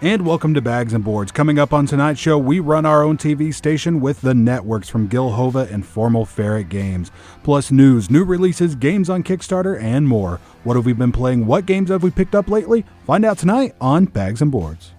And welcome to Bags and Boards. Coming up on tonight's show, we run our own TV station with the networks from Gil, Hova, and formal Ferret Games. Plus news, new releases, games on Kickstarter, and more. What have we been playing? What games have we picked up lately? Find out tonight on Bags and Boards.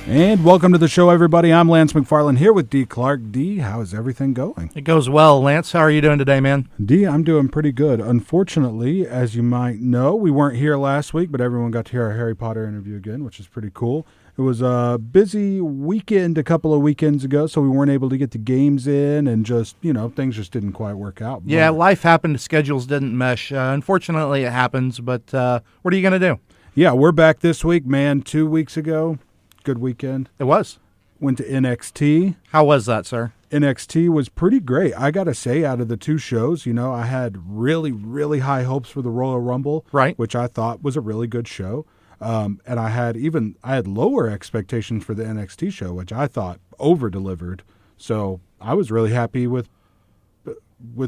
And welcome to the show, everybody. I'm Lance McFarland here with D. Clark. D, how is everything going? It goes well. Lance, how are you doing today, man? D, I'm doing pretty good. Unfortunately, as you might know, we weren't here last week, but everyone got to hear our Harry Potter interview again, which is pretty cool. It was a busy weekend a couple of weekends ago, so we weren't able to get the games in and just, things just didn't quite work out. Yeah, life happened. Schedules didn't mesh. Unfortunately, it happens, but what are you going to do? Yeah, we're back this week, man. 2 weeks ago. Good weekend. It was. Went to NXT. How was that, sir? NXT was pretty great. I got to say, out of the two shows, I had really, really high hopes for the Royal Rumble, right? Which I thought was a really good show. And I had lower expectations for the NXT show, which I thought over-delivered. So I was really happy with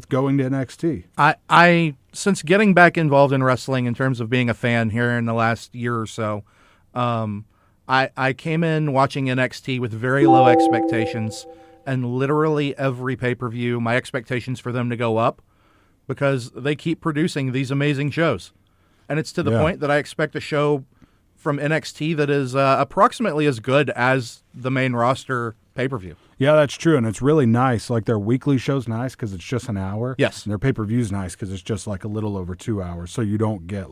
going to NXT. I since getting back involved in wrestling in terms of being a fan here in the last year or so, I came in watching NXT with very low expectations, and literally every pay-per-view, my expectations for them to go up because they keep producing these amazing shows. And it's to the point that I expect a show from NXT that is approximately as good as the main roster pay-per-view. Yeah, that's true, and it's really nice. Like, their weekly show's nice because it's just an hour. Yes. And their pay-per-view's nice because it's just like a little over 2 hours, so you don't get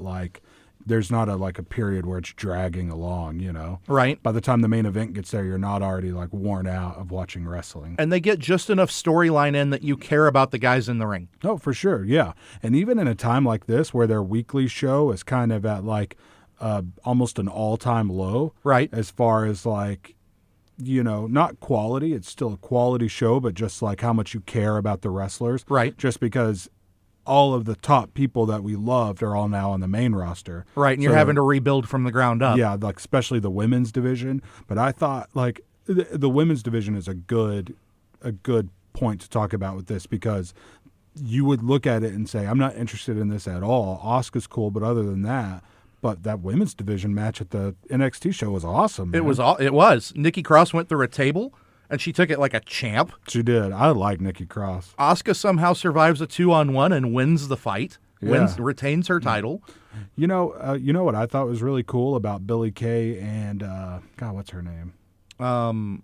there's not a period where it's dragging along, Right. By the time the main event gets there, you're not already worn out of watching wrestling. And they get just enough storyline in that you care about the guys in the ring. Oh, for sure, yeah. And even in a time like this where their weekly show is kind of at almost an all-time low. Right. As far as not quality, it's still a quality show, but just how much you care about the wrestlers. Right. Just because all of the top people that we loved are all now on the main roster. Right, and you're having to rebuild from the ground up. Yeah, especially the women's division. But I thought the women's division is a good point to talk about with this, because you would look at it and say, I'm not interested in this at all. Asuka's cool, but other than that, but that women's division match at the NXT show was awesome, man. It was. Nikki Cross went through a table, and she took it like a champ. She did. I like Nikki Cross. Asuka somehow survives a 2-on-1 and wins the fight. Yeah. Retains her title. You know what I thought was really cool about Billie Kay and what's her name?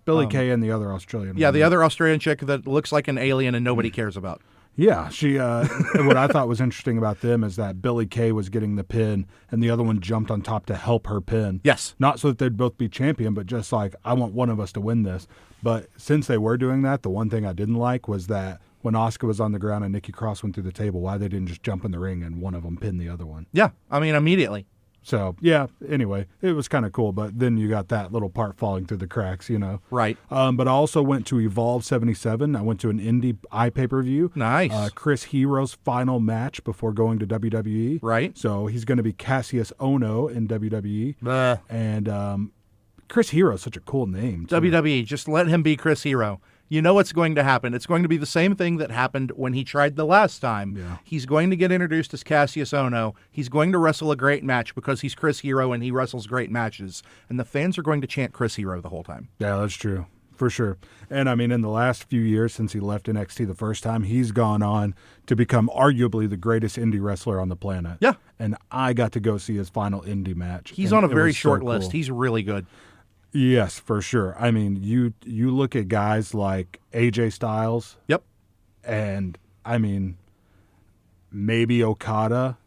Billie Kay and the other Australian woman. The other Australian chick that looks like an alien and nobody cares about. Yeah, she. What I thought was interesting about them is that Billie Kay was getting the pin, and the other one jumped on top to help her pin. Yes. Not so that they'd both be champion, but just I want one of us to win this. But since they were doing that, the one thing I didn't like was that when Asuka was on the ground and Nikki Cross went through the table, why they didn't just jump in the ring and one of them pin the other one. Yeah, immediately. So, yeah, anyway, it was kind of cool, but then you got that little part falling through the cracks, Right. But I also went to Evolve 77. I went to an indie pay-per-view. Nice. Chris Hero's final match before going to WWE. Right. So he's going to be Cassius Ohno in WWE. And Chris Hero's such a cool name, too. WWE, just let him be Chris Hero. You know what's going to happen. It's going to be the same thing that happened when he tried the last time. Yeah. He's going to get introduced as Cassius Ohno. He's going to wrestle a great match because he's Chris Hero and he wrestles great matches. And the fans are going to chant Chris Hero the whole time. Yeah, that's true. For sure. And, in the last few years since he left NXT the first time, he's gone on to become arguably the greatest indie wrestler on the planet. Yeah. And I got to go see his final indie match. He's on a very short list. He's really good. Yes, for sure. You look at guys like AJ Styles. Yep. And, maybe Okada.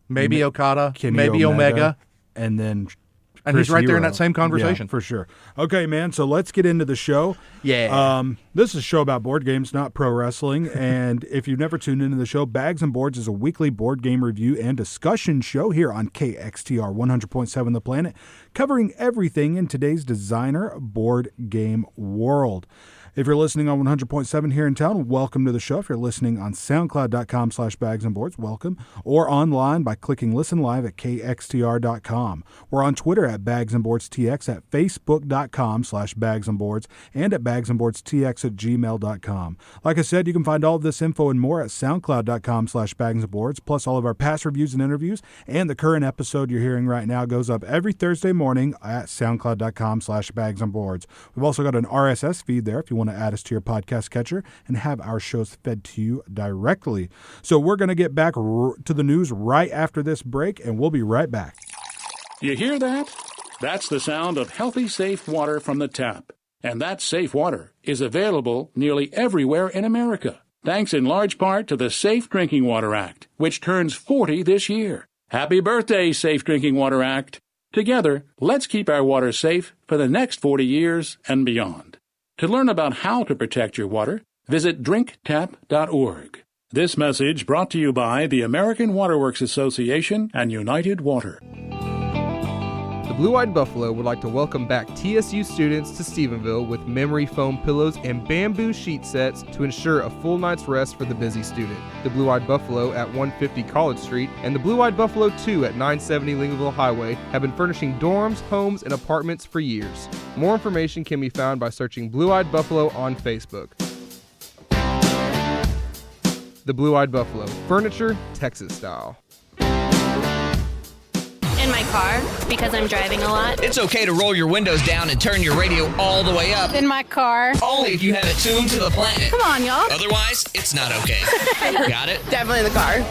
Maybe Okada. Kenny maybe Omega. And then And he's right Hero. there in that same conversation. Yeah, for sure. Okay, man, so let's get into the show. Yeah. This is a show about board games, not pro wrestling. And if you've never tuned into the show, Bags and Boards is a weekly board game review and discussion show here on KXTR 100.7 The Planet, covering everything in today's designer board game world. If you're listening on 100.7 here in town, welcome to the show. If you're listening on soundcloud.com/bagsandboards, welcome. Or online by clicking listen live at kxtr.com. We're on Twitter at bagsandboardstx, at facebook.com/bagsandboards, and at bagsandboardstx@gmail.com. Like I said, you can find all of this info and more at soundcloud.com/bagsandboards, plus all of our past reviews and interviews. And the current episode you're hearing right now goes up every Thursday morning at soundcloud.com/bagsandboards. We've also got an RSS feed there if you want to add us to your podcast catcher and have our shows fed to you directly. So we're going to get back to the news right after this break, and we'll be right back. You hear that? That's the sound of healthy, safe water from the tap. And that safe water is available nearly everywhere in America, thanks in large part to the Safe Drinking Water Act, which turns 40 this year. Happy birthday, Safe Drinking Water Act. Together, let's keep our water safe for the next 40 years and beyond. To learn about how to protect your water, visit drinktap.org. This message brought to you by the American Waterworks Association and United Water. The Blue-Eyed Buffalo would like to welcome back TSU students to Stephenville with memory foam pillows and bamboo sheet sets to ensure a full night's rest for the busy student. The Blue-Eyed Buffalo at 150 College Street and the Blue-Eyed Buffalo 2 at 970 Lincolnville Highway have been furnishing dorms, homes, and apartments for years. More information can be found by searching Blue-Eyed Buffalo on Facebook. The Blue-Eyed Buffalo, furniture, Texas style. In my car, because I'm driving a lot. It's okay to roll your windows down and turn your radio all the way up. In my car. Only if you have it tuned to the planet. Come on, y'all. Otherwise, it's not okay. Got it? Definitely in the car.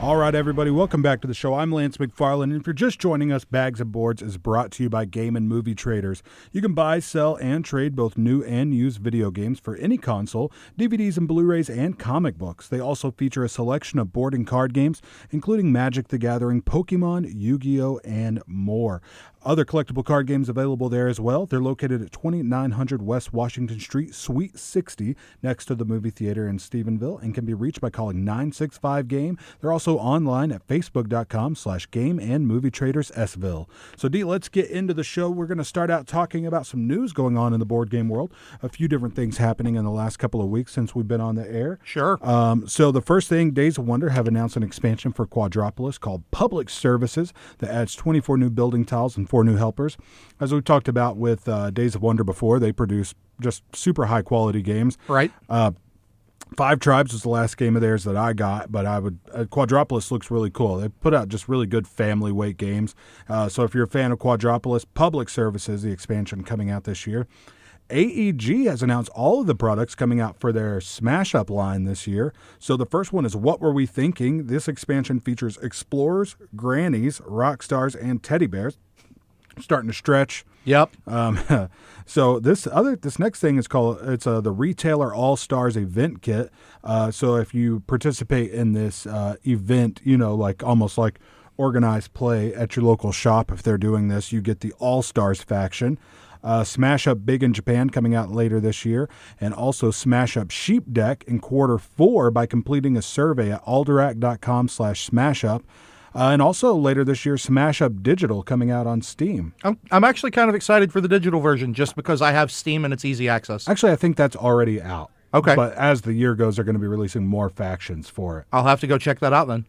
All right, everybody, welcome back to the show. I'm Lance McFarland, and if you're just joining us, Bags and Boards is brought to you by Game and Movie Traders. You can buy, sell, and trade both new and used video games for any console, DVDs and Blu-rays, and comic books. They also feature a selection of board and card games, including Magic the Gathering, Pokemon, Yu-Gi-Oh!, and more. Other collectible card games available there as well. They're located at 2900 West Washington Street, Suite 60, next to the movie theater in Stephenville, and can be reached by calling 965-GAME. They're also online at facebook.com/Game and Movie Traders Sville. So, Dee, let's get into the show. We're going to start out talking about some news going on in the board game world. A few different things happening in the last couple of weeks since we've been on the air. Sure. So the first thing, Days of Wonder have announced an expansion for Quadropolis called Public Services that adds 24 new building tiles and 4 new helpers. As we talked about with Days of Wonder before, they produce just super high quality games. Right. 5 Tribes was the last game of theirs that I got, but Quadropolis looks really cool. They put out just really good family weight games. So if you're a fan of Quadropolis, Public Services, the expansion coming out this year. AEG has announced all of the products coming out for their Smash Up line this year. So the first one is What Were We Thinking? This expansion features Explorers, Grannies, Rockstars, and Teddy Bears. Starting to stretch. Yep. So this next thing is called the Retailer All Stars Event Kit. So if you participate in this event, like almost like organized play at your local shop, if they're doing this, you get the All Stars faction. Smash Up Big in Japan coming out later this year, and also Smash Up Sheep Deck in Q4 by completing a survey at alderac.com/smashup. And also later this year, Smash Up Digital coming out on Steam. I'm actually kind of excited for the digital version just because I have Steam and it's easy access. Actually, I think that's already out. Okay. But as the year goes, they're going to be releasing more factions for it. I'll have to go check that out then.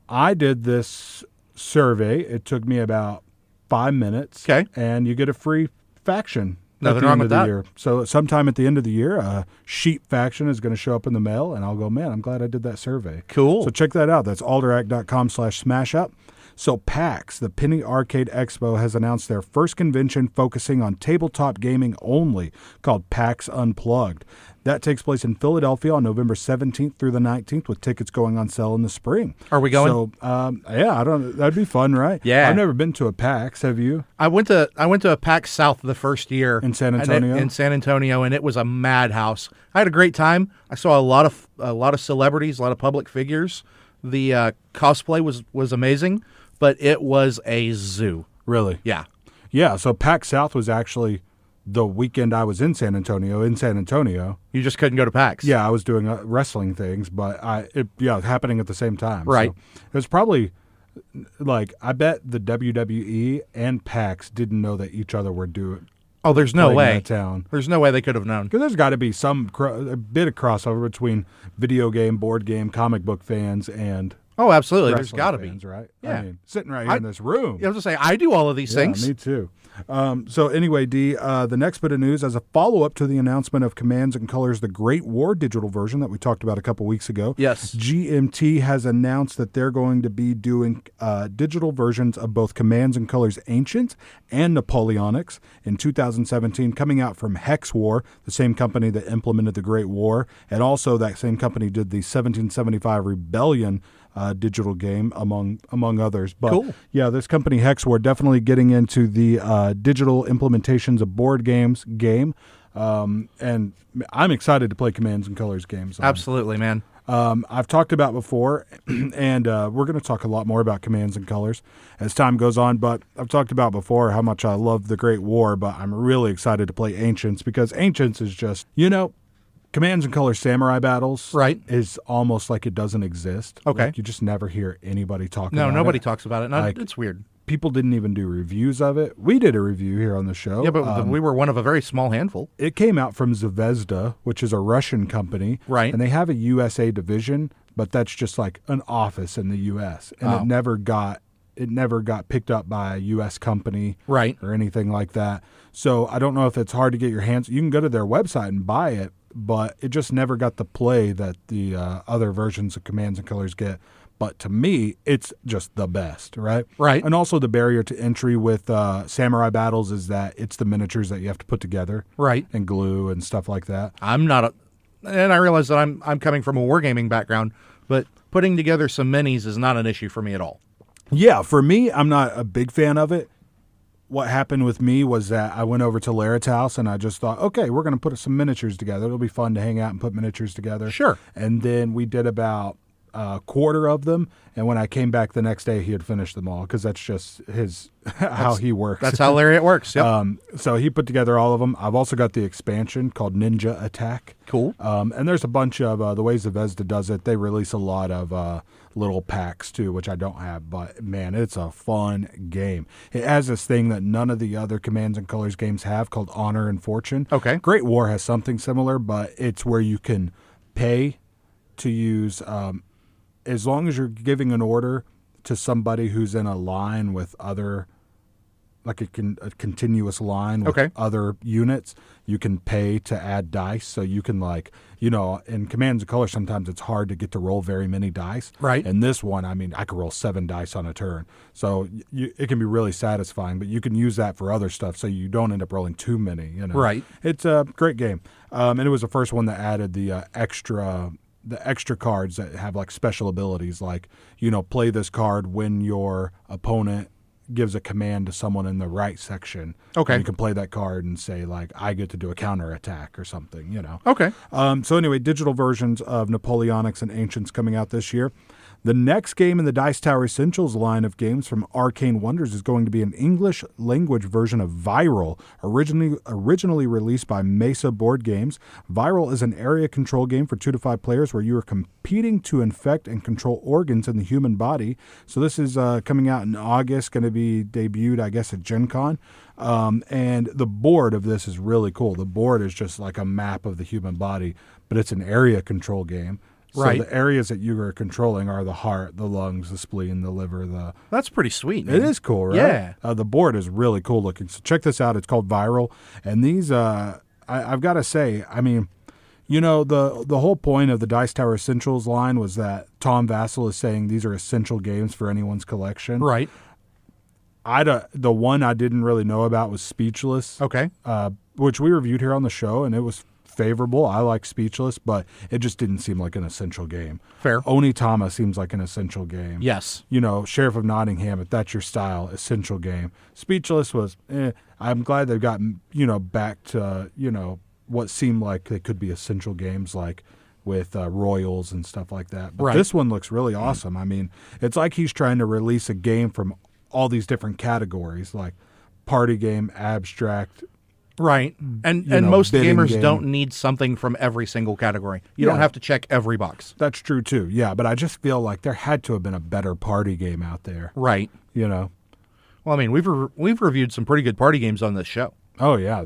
I did this survey. It took me about 5 minutes. Okay. And you get a free faction. Nothing at the wrong end with of the that. year. So sometime at the end of the year, a sheep faction is going to show up in the mail, and I'll go, man, I'm glad I did that survey. Cool. So check that out. That's alderac.com/smashup. So PAX, the Penny Arcade Expo, has announced their first convention focusing on tabletop gaming only, called PAX Unplugged. That takes place in Philadelphia on November 17th through the 19th, with tickets going on sale in the spring. Are we going? So, that'd be fun, right? Yeah. I've never been to a PAX. Have you? I went to a PAX South the first year In San Antonio? in San Antonio, and it was a madhouse. I had a great time. I saw a lot of celebrities, a lot of public figures. The cosplay was amazing, but it was a zoo. Really? Yeah. Yeah. So PAX South was actually the weekend I was in San Antonio. You just couldn't go to PAX. Yeah, I was doing wrestling things, but it was happening at the same time. Right. So it was probably I bet the WWE and PAX didn't know that each other were Oh, there's no playing way. that town. There's no way they could have known. Because there's got to be a bit of crossover between video game, board game, comic book fans, and Oh, absolutely. There's wrestling got to be. fans, right? Yeah. I mean, sitting right here in this room. I was going to say, I do all of these things. Yeah, me too. So anyway, D, the next bit of news, as a follow-up to the announcement of Commands and Colors, the Great War digital version that we talked about a couple weeks ago. Yes. GMT has announced that they're going to be doing digital versions of both Commands and Colors Ancient and Napoleonics in 2017, coming out from Hex War, the same company that implemented the Great War, and also that same company did the 1775 Rebellion digital game, among others. But cool. Yeah, this company Hexware definitely getting into the digital implementations of board games and I'm excited to play Commands and Colors games. Absolutely, man. I've talked about before, and we're going to talk a lot more about Commands and Colors as time goes on, but I've talked about before how much I love the Great War, but I'm really excited to play Ancients because Ancients is just, Commands and Colors Samurai Battles is almost like it doesn't exist. Okay. Like you just never hear anybody talk about it. No, nobody talks about it. Like, it's weird. People didn't even do reviews of it. We did a review here on the show. Yeah, but we were one of a very small handful. It came out from Zvezda, which is a Russian company. Right. And they have a USA division, but that's just like an office in the U.S. And it never got picked up by a U.S. company or anything like that. So I don't know if it's hard to get your hands. You can go to their website and buy it, but it just never got the play that the other versions of Commands and Colors get. But to me, it's just the best, right? Right. And also the barrier to entry with Samurai Battles is that it's the miniatures that you have to put together. Right. And glue and stuff like that. And I realize that I'm coming from a wargaming background, but putting together some minis is not an issue for me at all. Yeah, for me, I'm not a big fan of it. What happened with me was that I went over to Larrett's house and I just thought, okay, we're going to put some miniatures together. It'll be fun to hang out and put miniatures together. Sure. And then we did about a quarter of them. And when I came back the next day, he had finished them all because that's just how he works. That's how Lariat works. Yep. So he put together all of them. I've also got the expansion called Ninja Attack. Cool. And there's a bunch of the ways Zvezda does it. They release a lot of little packs too, which I don't have. But man, it's a fun game. It has this thing that none of the other Commands and Colors games have called Honor and Fortune. Okay. Great War has something similar, but it's where you can pay to use as long as you're giving an order to somebody who's in a line with other, like a continuous line with other units, you can pay to add dice. So you can in Commands and Colors, sometimes it's hard to get to roll very many dice. Right. And this one, I could roll 7 dice on a turn. So it can be really satisfying, but you can use that for other stuff so you don't end up rolling too many. Right. It's a great game. And it was the first one that added the extra cards that have like special abilities, like, play this card when your opponent gives a command to someone in the right section. Okay. And you can play that card and say, like, I get to do a counter attack or something, Okay. So anyway, digital versions of Napoleonics and Ancients coming out this year. The next game in the Dice Tower Essentials line of games from Arcane Wonders is going to be an English language version of Viral, originally released by Mesa Board Games. Viral is an area control game for 2 to 5 players where you are competing to infect and control organs in the human body. So this is coming out in August, going to be debuted, I guess, at Gen Con. And the board of this is really cool. The board is just like a map of the human body, but it's an area control game. So right. The areas that you are controlling are the heart, the lungs, the spleen, the liver. That's pretty sweet, man. It is cool, right? Yeah. The board is really cool looking. So check this out. It's called Viral. And these, I've got to say, the whole point of the Dice Tower Essentials line was that Tom Vassell is saying these are essential games for anyone's collection. Right. The one I didn't really know about was Speechless. Okay. Which we reviewed here on the show, and it was favorable. I like Speechless, but it just didn't seem like an essential game. Fair. Onitama seems like an essential game. Yes. Sheriff of Nottingham, if that's your style, essential game. Speechless was, I'm glad they've gotten, back to, what seemed like they could be essential games like with Royals and stuff like that. But This one looks really awesome. I mean, it's like he's trying to release a game from all these different categories, like party game, abstract. Right. And most gamers game. don't need something from every single category. You don't have to check every box. That's true, too. Yeah, but I just feel like there had to have been a better party game out there. Right. Well, I mean, we've reviewed some pretty good party games on this show. Oh yeah,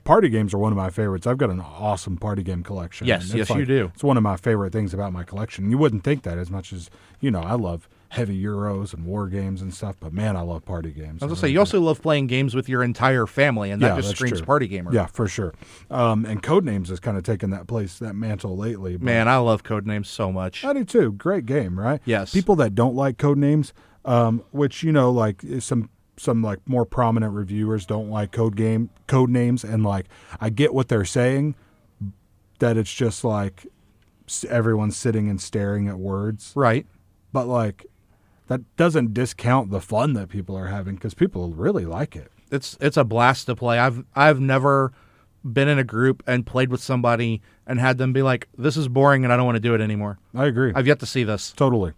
party games are one of my favorites. I've got an awesome party game collection. Yes, It's you do. It's one of my favorite things about my collection. You wouldn't think that as much as, I love heavy Euros and war games and stuff, but man, I love party games. I was going to say, you also love playing games with your entire family, and that just that's screams true. party gamer. Yeah, for sure. And Codenames has kind of taken that mantle lately. But Man, I love Codenames so much. I do too. Great game, right? Yes. People that don't like Codenames, which, like some like more prominent reviewers don't like Codenames, and like I get what they're saying, that it's just like everyone's sitting and staring at words. Right. But like that doesn't discount the fun that people are having, because people really like it. It's a blast to play. I've never been in a group and played with somebody and had them be like, "This is boring and I don't want to do it anymore." I agree. I've yet to see this. Totally.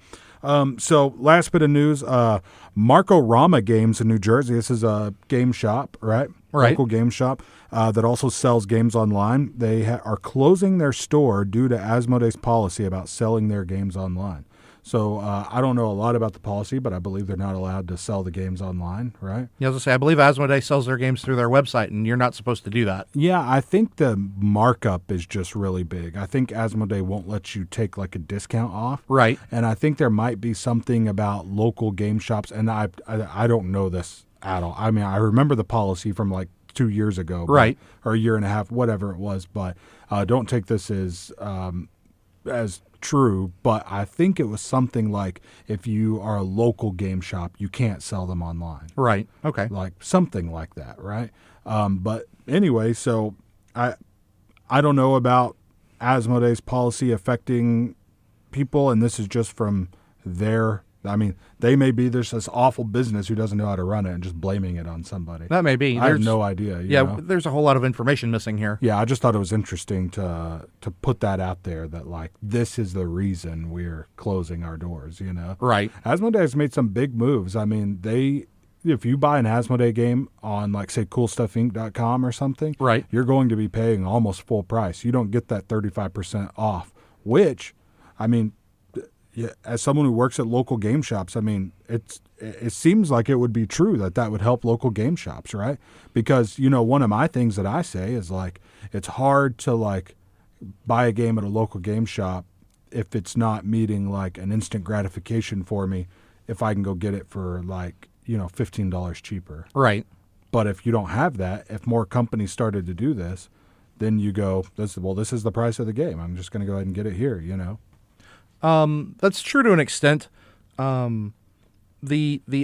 So last bit of news, Marco Rama Games in New Jersey. This is a game shop, right? Right. Local game shop that also sells games online. They are closing their store due to Asmodee's policy about selling their games online. So I don't know a lot about the policy, but I believe they're not allowed to sell the games online, right? Yeah, I was going to say, I believe Asmodee sells their games through their website, and you're not supposed to do that. Yeah, I think the markup is just really big. I think Asmodee won't let you take like a discount off. Right. And I think there might be something about local game shops, and I don't know this at all. I mean, I remember the policy from like 2 years ago. Right. Or a year and a half, whatever it was, but don't take this as true, but I think it was something like if you are a local game shop, you can't sell them online. Right. Okay. Like something like that, right? But anyway, so I don't know about Asmodee's policy affecting people, and this is just from they may be this awful business who doesn't know how to run it and just blaming it on somebody. That may be. I have no idea. You know? There's a whole lot of information missing here. Yeah, I just thought it was interesting to put that out there, that like this is the reason we're closing our doors, Right. Asmodee has made some big moves. I mean, if you buy an Asmodee game on like say coolstuffinc.com or something, right, you're going to be paying almost full price. You don't get that 35% off, which, I mean, yeah, as someone who works at local game shops, I mean, it seems like it would be true that would help local game shops, right? Because, one of my things that I say is like, it's hard to like buy a game at a local game shop if it's not meeting like an instant gratification for me, if I can go get it for like, $15 cheaper. Right. But if you don't have that, if more companies started to do this, then you go, this is the price of the game. I'm just going to go ahead and get it here, That's true to an extent. The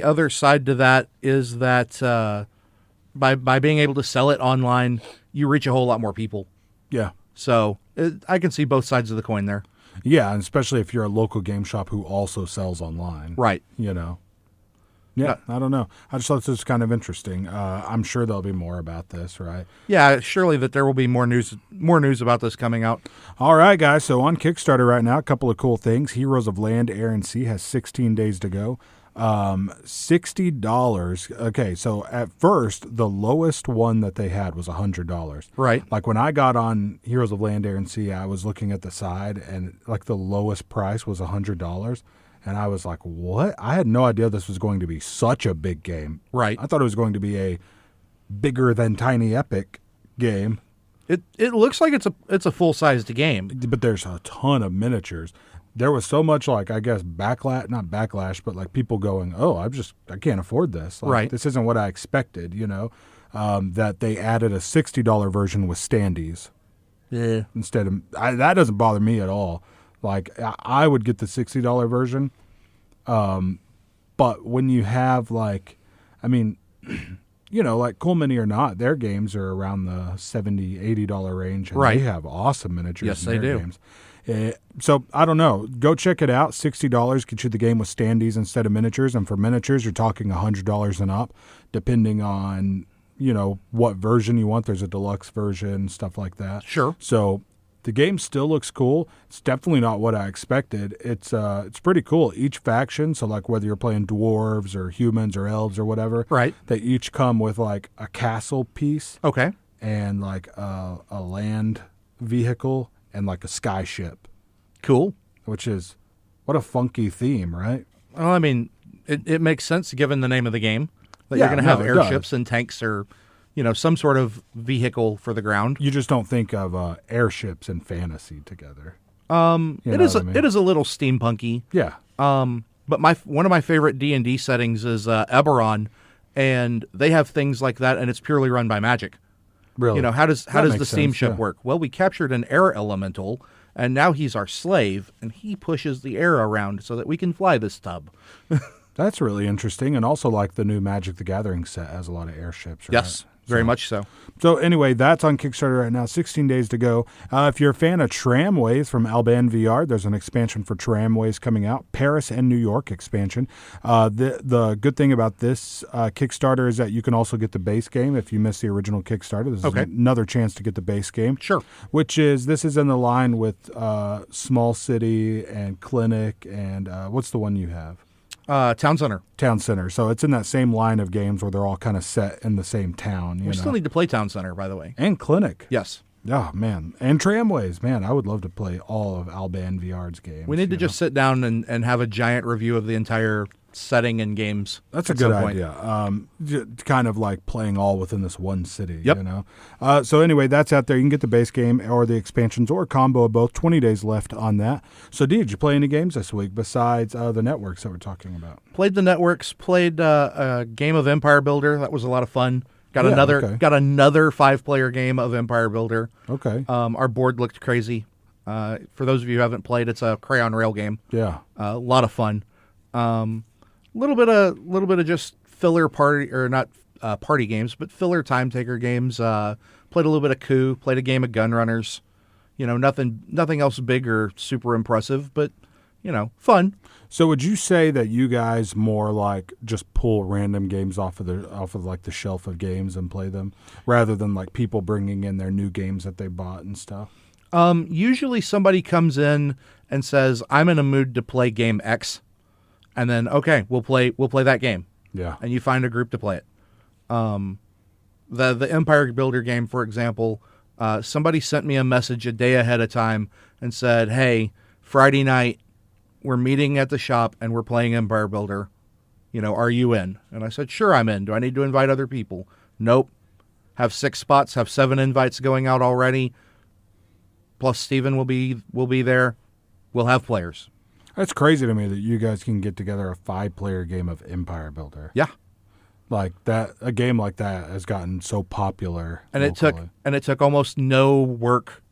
other side to that is that by being able to sell it online, you reach a whole lot more people. Yeah. So I can see both sides of the coin there. Yeah, and especially if you're a local game shop who also sells online. Right. Yeah, I don't know. I just thought this was kind of interesting. I'm sure there'll be more about this, right? Yeah, surely that there will be more news about this coming out. All right, guys. So on Kickstarter right now, a couple of cool things. Heroes of Land, Air, and Sea has 16 days to go. $60. Okay, so at first, the lowest one that they had was $100. Right. Like when I got on Heroes of Land, Air, and Sea, I was looking at the side, and like the lowest price was $100. And I was like, what? I had no idea this was going to be such a big game. Right. I thought it was going to be a bigger than Tiny Epic game. It looks like it's a full-sized game. But there's a ton of miniatures. There was so much like, I guess, not backlash, but like people going, oh, I can't afford this. Like, right. This isn't what I expected, that they added a $60 version with standees. Yeah. Instead of, that doesn't bother me at all. Like, I would get the $60 version. But when you have, like, I mean, like Cool Mini or not, their games are around the $70, $80 range. And right. They have awesome miniatures yes, in their they do. games. So, I don't know. Go check it out. $60 gets you the game with standees instead of miniatures. And for miniatures, you're talking $100 and up, depending on, what version you want. There's a deluxe version, stuff like that. Sure. So the game still looks cool. It's definitely not what I expected. It's pretty cool. Each faction, so like whether you're playing dwarves or humans or elves or whatever, right? They each come with like a castle piece, okay, and like a land vehicle and like a sky ship. Cool. Which is what a funky theme, right? Well, I mean, it makes sense given the name of the game that you're going to have airships and tanks or some sort of vehicle for the ground. You just don't think of airships and fantasy together. It is a little steampunky. Yeah. But one of my favorite D&D settings is Eberron, and they have things like that, and it's purely run by magic. Really? How does the steamship yeah. work? Well, we captured an air elemental, and now he's our slave, and he pushes the air around so that we can fly this tub. That's really interesting, and also like the new Magic the Gathering set has a lot of airships, right? Yes, very much so. So anyway, that's on Kickstarter right now, 16 days to go. If you're a fan of Tramways from Alban VR, there's an expansion for Tramways coming out, Paris and New York expansion. The good thing about this Kickstarter is that you can also get the base game if you missed the original Kickstarter. This is another chance to get the base game. Sure. This is in the line with Small City and Clinic and what's the one you have? Town Center. So it's in that same line of games where they're all kind of set in the same town. We still need to play Town Center, by the way. And Clinic. Yes. Oh, man. And Tramways. Man, I would love to play all of Alban VR's games. We need to just sit down and have a giant review of the entire setting and games. That's a good idea. Kind of like playing all within this one city. Yep. So anyway, that's out there. You can get the base game or the expansions or a combo of both. 20 days left on that. So did you play any games this week besides the networks that we're talking about? Played the networks. Played a game of Empire Builder. That was a lot of fun. Got another 5-player game of Empire Builder. Okay. Our board looked crazy. For those of you who haven't played, it's a crayon rail game. Yeah. A lot of fun. Little bit of just filler party, or not party games, but filler time taker games. Played a little bit of Coup. Played a game of Gun Runners. Nothing else big or super impressive, but fun. So would you say that you guys more like just pull random games off of like the shelf of games and play them, rather than like people bringing in their new games that they bought and stuff? Usually somebody comes in and says, "I'm in a mood to play game X." And then, okay, we'll play that game. Yeah. And you find a group to play it. The Empire Builder game, for example, somebody sent me a message a day ahead of time and said, "Hey, Friday night, we're meeting at the shop and we're playing Empire Builder. Are you in?" And I said, "Sure, I'm in. Do I need to invite other people?" "Nope. Have 6 spots, have 7 invites going out already. Plus Steven will be there. We'll have players." That's crazy to me that you guys can get together a 5-player game of Empire Builder. Yeah. Like that, a game like that has gotten so popular. And locally. it took almost no work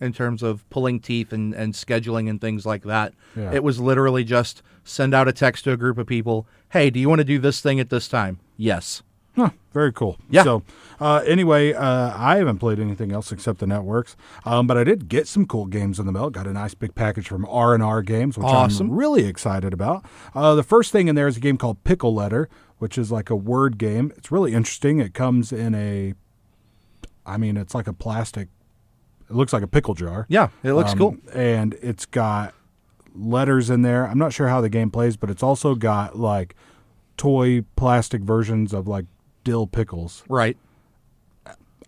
in terms of pulling teeth and scheduling and things like that. Yeah. It was literally just send out a text to a group of people. "Hey, do you want to do this thing at this time?" "Yes." Huh, very cool. Yeah. So anyway, I haven't played anything else except the networks, but I did get some cool games in the mail. Got a nice big package from R&R Games, which Awesome. I'm really excited about. The first thing in there is a game called Pickle Letter, which is like a word game. It's really interesting. It comes in it's like a plastic, it looks like a pickle jar. Yeah, it looks cool. And it's got letters in there. I'm not sure how the game plays, but it's also got like toy plastic versions of like dill pickles. Right.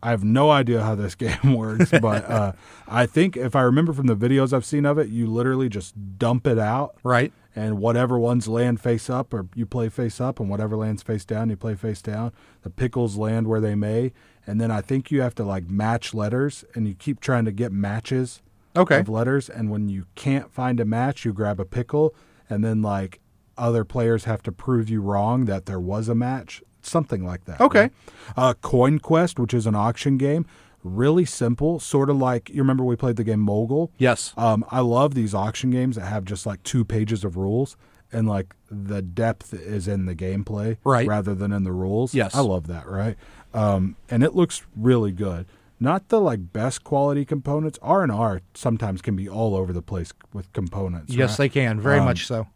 I have no idea how this game works, but I think if I remember from the videos I've seen of it, you literally just dump it out. Right. And whatever ones land face up, or you play face up, and whatever lands face down, you play face down. The pickles land where they may. And then I think you have to like match letters, and you keep trying to get matches of letters. And when you can't find a match, you grab a pickle, and then like other players have to prove you wrong that there was a match. Something like that. Okay. Right? Coin Quest, which is an auction game. Really simple, sort of like, you remember we played the game Mogul? Yes. I love these auction games that have just like 2 pages of rules, and like the depth is in the gameplay rather than in the rules. Yes. I love that, right? And it looks really good. Not the like best quality components. R&R sometimes can be all over the place with components. Yes, right? they can. Very much so.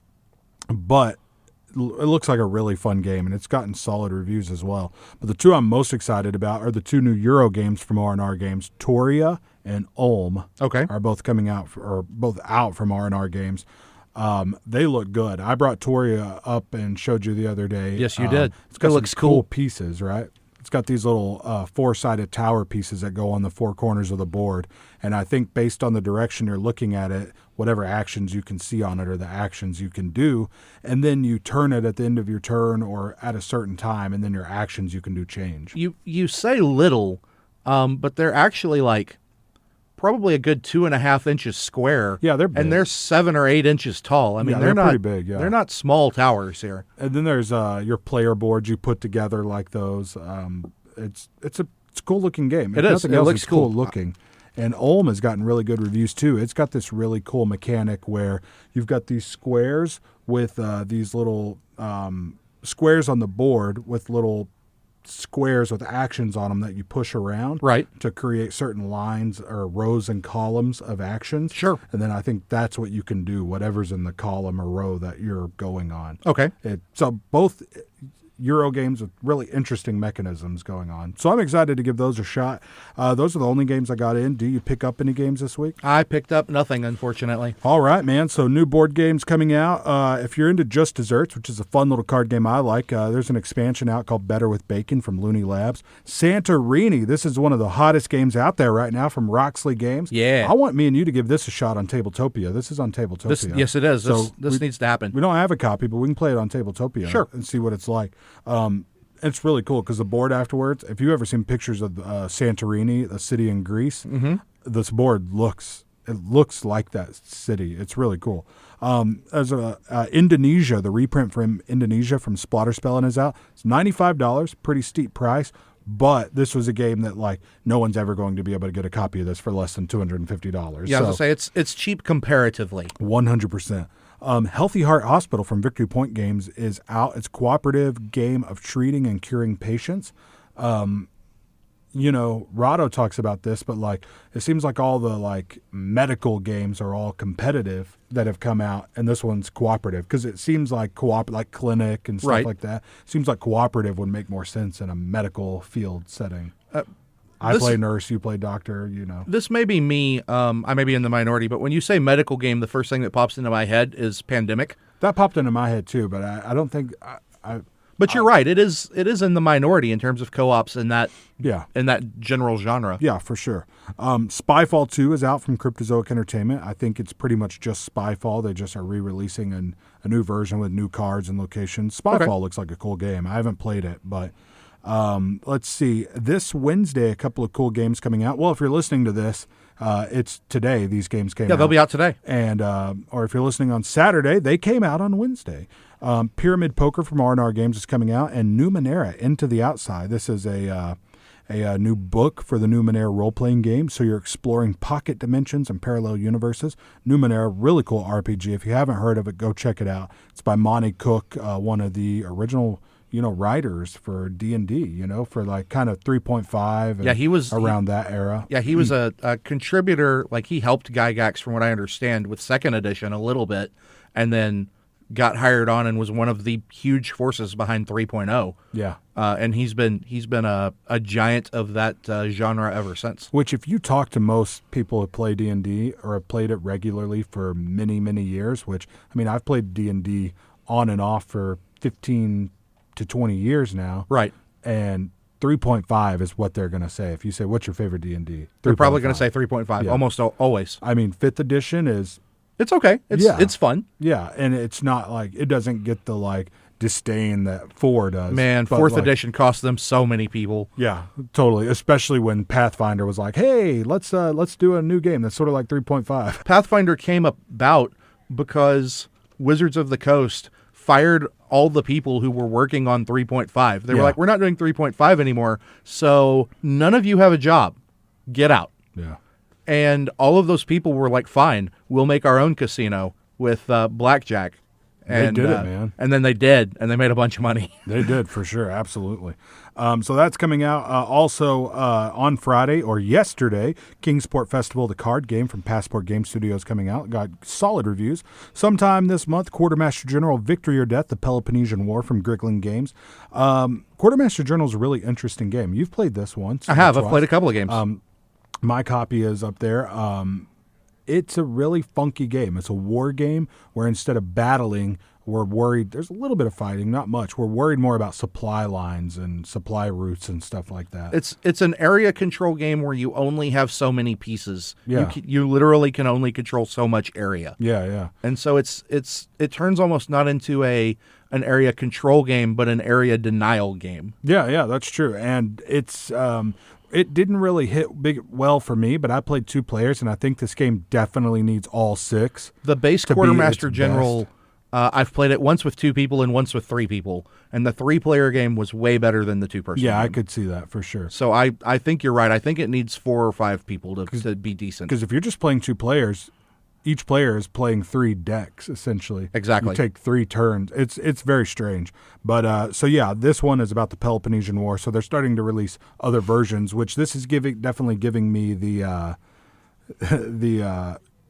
But it looks like a really fun game, and it's gotten solid reviews as well. But the 2 I'm most excited about are the 2 new Euro games from R&R Games, Toria and Ulm. Okay. Are both coming out, or both out from R&R Games. They look good. I brought Toria up and showed you the other day. Yes, you did. It's got It some looks cool cool. pieces, right? It's got these little 4-sided tower pieces that go on the 4 corners of the board. And I think based on the direction you're looking at it, whatever actions you can see on it are the actions you can do, and then you turn it at the end of your turn or at a certain time, and then your actions you can do change. You say little, but they're actually like probably a good 2.5 inches square. Yeah, they're big. And they're 7 or 8 inches tall. I mean, Yeah, they're they're not pretty big, yeah. They're not small towers here. And then there's your player boards you put together like those. It's a cool looking game. It If is. nothing It else, looks it's cool cool. looking. And Ulm has gotten really good reviews too. It's got this really cool mechanic where you've got these squares with these little squares on the board with little squares with actions on them that you push around Right. to create certain lines or rows and columns of actions. Sure. And then I think that's what you can do, whatever's in the column or row that you're going on. Okay. So both Euro games with really interesting mechanisms going on. So I'm excited to give those a shot. Those are the only games I got in. Do you pick up any games this week? I picked up nothing, unfortunately. All right, man. So new board games coming out. If you're into Just Desserts, which is a fun little card game I like, there's an expansion out called Better with Bacon from Looney Labs. Santorini. This is one of the hottest games out there right now from Roxley Games. Yeah. I want me and you to give this a shot on Tabletopia. This is on Tabletopia. Yes, it is. So This needs to happen. we don't have a copy, but we can play it on Tabletopia Sure. and see what it's like. It's really cool because the board afterwards, if you've ever seen pictures of Santorini, the city in Greece, this board looks like that city. It's really cool. As Indonesia, the reprint from Indonesia from Splatterspellen is out. It's $95, pretty steep price. But this was a game that like no one's ever going to be able to get a copy of this for less than $250. Yeah, I was gonna say it's cheap comparatively. 100%. Healthy Heart Hospital from Victory Point Games is out. It's a cooperative game of treating and curing patients. Rado talks about this, but like it seems like all the like medical games are all competitive that have come out, and this one's cooperative because it seems like like clinic and stuff Right. like that. Seems like cooperative would make more sense in a medical field setting. I this- play nurse, you play doctor. This may be me. I may be in the minority, but when you say medical game, the first thing that pops into my head is Pandemic. That popped into my head too, but I don't think But you're right. It is in the minority in terms of co-ops in that general genre. Yeah, for sure. Spyfall 2 is out from Cryptozoic Entertainment. I think it's pretty much just Spyfall. They just are re-releasing a new version with new cards and locations. Spyfall looks like a cool game. I haven't played it, but let's see. This Wednesday, a couple of cool games coming out. Well, if you're listening to this, it's today. These games came out. Yeah, they'll be out today. And or if you're listening on Saturday, they came out on Wednesday. Pyramid Poker from R&R Games is coming out, and Numenera Into the Outside. This is a new book for the Numenera role-playing game, so you're exploring pocket dimensions and parallel universes. Numenera, really cool RPG. If you haven't heard of it, go check it out. It's by Monty Cook, one of the original writers for D&D, for like kind of 3.5 and he was around that era. Yeah, he was a contributor. Like he helped Gygax, from what I understand, with second edition a little bit, and then got hired on and was one of the huge forces behind 3.0. Yeah. And he's been a giant of that genre ever since. Which, if you talk to most people who play D&D or have played it regularly for many, many years, which, I mean, I've played D&D on and off for 15 to 20 years now. Right. And 3.5 is what they're going to say. If you say, what's your favorite D&D? They're probably going to say 3.5, Yeah. almost always. I mean, 5th edition is... It's okay. It's fun. Yeah, and it's not like... It doesn't get the, like, disdain that 4 does. Man, but, 4th like, edition cost them so many people. Yeah, totally. Especially when Pathfinder was like, hey, let's do a new game that's sort of like 3.5. Pathfinder came about because Wizards of the Coast fired all the people who were working on 3.5. They were like, we're not doing 3.5 anymore, so none of you have a job. Get out. Yeah. And all of those people were like, fine, we'll make our own casino with blackjack. And, they did it, man. And then they did, and they made a bunch of money. They did, for sure. Absolutely. So that's coming out. Also on Friday or yesterday, Kingsport Festival, the card game from Passport Game Studios coming out. Got solid reviews. Sometime this month, Quartermaster General Victory or Death, the Peloponnesian War from Grickling Games. Quartermaster General is a really interesting game. You've played this once. I have. Twice. I've played a couple of games. My copy is up there. It's a really funky game. It's a war game where instead of battling We're worried. There's a little bit of fighting, not much. We're worried more about supply lines and supply routes and stuff like that. It's an area control game where you only have so many pieces. Yeah. You literally can only control so much area. Yeah. And so it turns almost not into an area control game, but an area denial game. Yeah, that's true. And it's it didn't really hit well for me, but I played 2 players, and I think this game definitely needs all 6. The base to be Quartermaster its General, best. I've played it once with 2 people and once with 3 people, and the 3-player game was way better than the 2-person Yeah, game. I could see that for sure. So I think you're right. I think it needs 4 or 5 people to be decent. Because if you're just playing 2 players, each player is playing 3 decks, essentially. Exactly. You take 3 turns. It's very strange. But, so yeah, this one is about the Peloponnesian War, so they're starting to release other versions, which this is definitely giving me the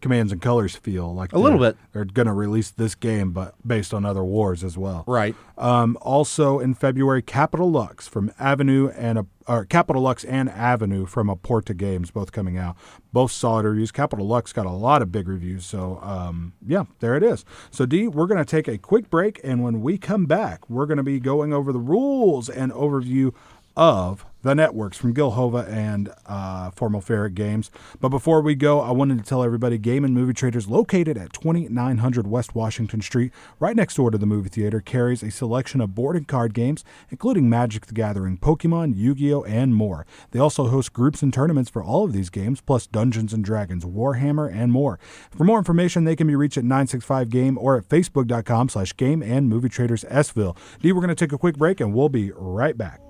Commands and Colors feel. Like a little bit. They're going to release this game, but based on other wars as well. Right. Also in February, Capital Lux Capital Lux and Avenue from Aporta Games, both coming out. Both solid reviews. Capital Lux got a lot of big reviews, so yeah, there it is. So D, we're going to take a quick break, and when we come back, we're going to be going over the rules and overview of the networks from Gil Hova and Formal Ferret Games. But before we go, I wanted to tell everybody Game and Movie Traders, located at 2900 West Washington Street, right next door to the movie theater, carries a selection of board and card games, including Magic the Gathering, Pokemon, Yu-Gi-Oh, and more. They also host groups and tournaments for all of these games, plus Dungeons & Dragons, Warhammer, and more. For more information, they can be reached at 965-GAME or at facebook.com/Game and Movie Traders Sville. D, we're going to take a quick break, and we'll be right back.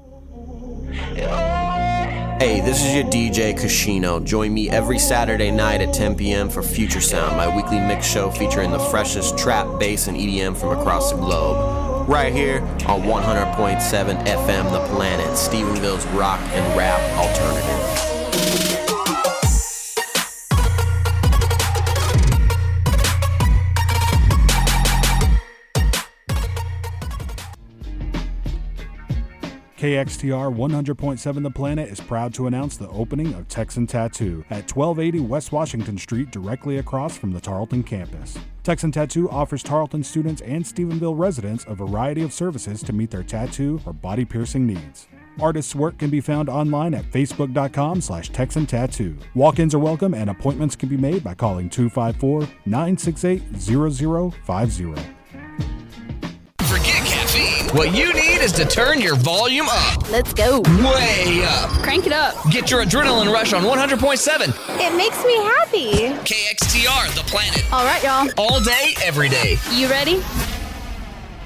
Hey, this is your DJ Kashino. Join me every Saturday night at 10 p.m. for Future Sound, my weekly mix show featuring the freshest trap, bass, and EDM from across the globe. Right here on 100.7 FM The Planet, Stephenville's rock and rap alternative. KXTR 100.7 The Planet is proud to announce the opening of Texan Tattoo at 1280 West Washington Street, directly across from the Tarleton campus. Texan Tattoo offers Tarleton students and Stephenville residents a variety of services to meet their tattoo or body piercing needs. Artists' work can be found online at facebook.com/Texan Tattoo. Walk-ins are welcome and appointments can be made by calling 254-968-0050. Forget caffeine. What you need is to turn your volume up. Let's go. Way up. Crank it up. Get your adrenaline rush on 100.7 It makes me happy. KXTR, The Planet. All right, y'all. All day, every day. You ready?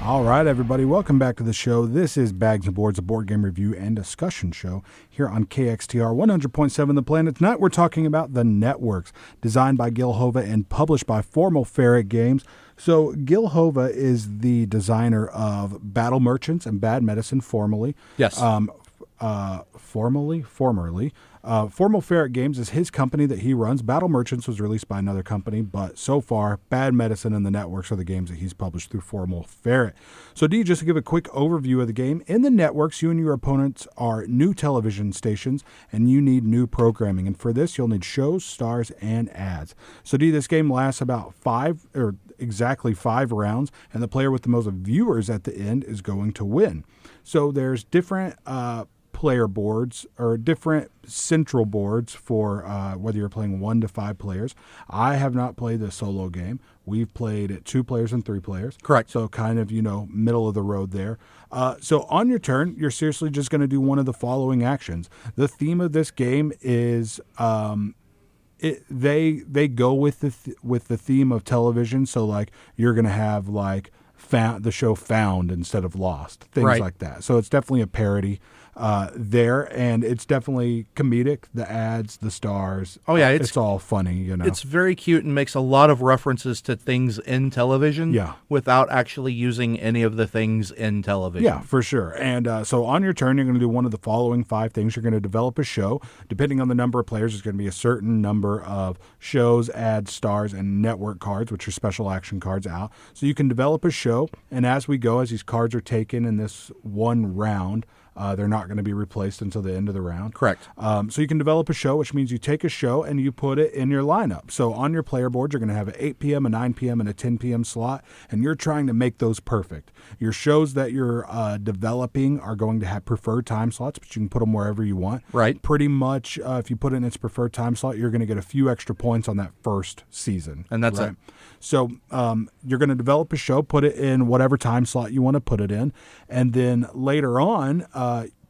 All right, everybody, welcome back to the show. This is Bags and Boards, a board game review and discussion show here on KXTR 100.7 The Planet. Tonight we're talking about the networks, designed by Gil Hova and published by Formal Ferret Games. So Gil Hova is the designer of Battle Merchants and Bad Medicine, formerly. Yes. Formerly. Formal Ferret Games is his company that he runs. Battle Merchants was released by another company, but so far, Bad Medicine and the networks are the games that he's published through Formal Ferret. So D, just to give a quick overview of the game, in the networks, you and your opponents are new television stations, and you need new programming. And for this, you'll need shows, stars, and ads. So D, this game lasts about exactly 5 rounds, and the player with the most viewers at the end is going to win. So there's different player boards or different central boards for whether you're playing 1 to 5 players. I have not played the solo game. We've played at 2 players and 3 players. Correct. So kind of, middle of the road there. So on your turn, you're seriously just going to do one of the following actions. The theme of this game is they go with the theme of television. So like you're going to have like the show Found instead of Lost, things right. like that. So it's definitely a parody there, and it's definitely comedic. The ads, the stars. Oh yeah, it's all funny. It's very cute and makes a lot of references to things in television. Yeah. Without actually using any of the things in television. Yeah, for sure. And so on your turn, you're going to do one of the following 5 things. You're going to develop a show. Depending on the number of players, there's going to be a certain number of shows, ads, stars, and network cards, which are special action cards out. So you can develop a show, and as we go, as these cards are taken in this one round, They're not going to be replaced until the end of the round. Correct. So you can develop a show, which means you take a show and you put it in your lineup. So on your player board, you're going to have an 8 p.m., a 9 p.m., and a 10 p.m. slot, and you're trying to make those perfect. Your shows that you're developing are going to have preferred time slots, but you can put them wherever you want. Right. Pretty much, if you put it in its preferred time slot, you're going to get a few extra points on that first season. And that's it. So you're going to develop a show, put it in whatever time slot you want to put it in, and then later on,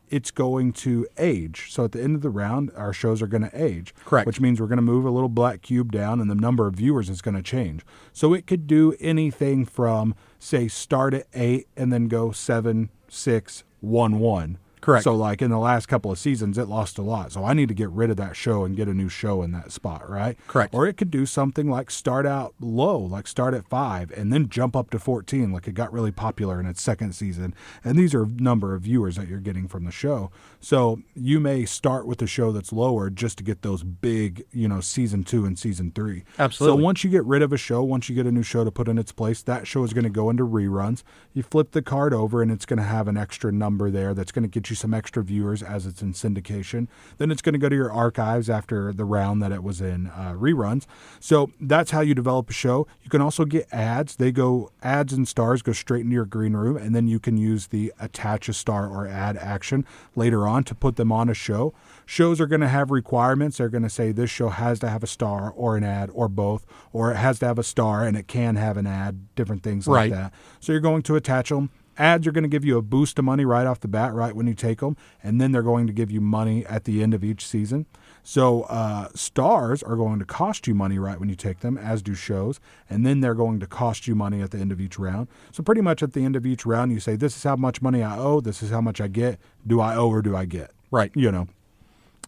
it's going to age. So at the end of the round, our shows are going to age. Correct. Which means we're going to move a little black cube down, and the number of viewers is going to change. So it could do anything from, say, start at 8 and then go 7, 6, 1, 1. Correct. So, like, in the last couple of seasons, it lost a lot. So I need to get rid of that show and get a new show in that spot, right? Correct. Or it could do something like start out low, like start at 5 and then jump up to 14, like it got really popular in its second season. And these are number of viewers that you're getting from the show. So you may start with a show that's lower just to get those big, season 2 and season 3. Absolutely. So once you get rid of a show, once you get a new show to put in its place, that show is going to go into reruns. You flip the card over and it's going to have an extra number there that's going to get you some extra viewers as it's in syndication. Then it's going to go to your archives after the round that it was in reruns. So that's how you develop a show. You can also get ads. Ads and stars go straight into your green room, and then you can use the attach a star or ad action later on to put them on a show. Shows are going to have requirements. They're going to say this show has to have a star or an ad or both, or it has to have a star and it can have an ad, different things like that. So you're going to attach them. Ads are going to give you a boost of money right off the bat, right when you take them, and then they're going to give you money at the end of each season. So stars are going to cost you money right when you take them, as do shows, and then they're going to cost you money at the end of each round. So pretty much at the end of each round, you say, this is how much money I owe, this is how much I get. Do I owe or do I get? Right.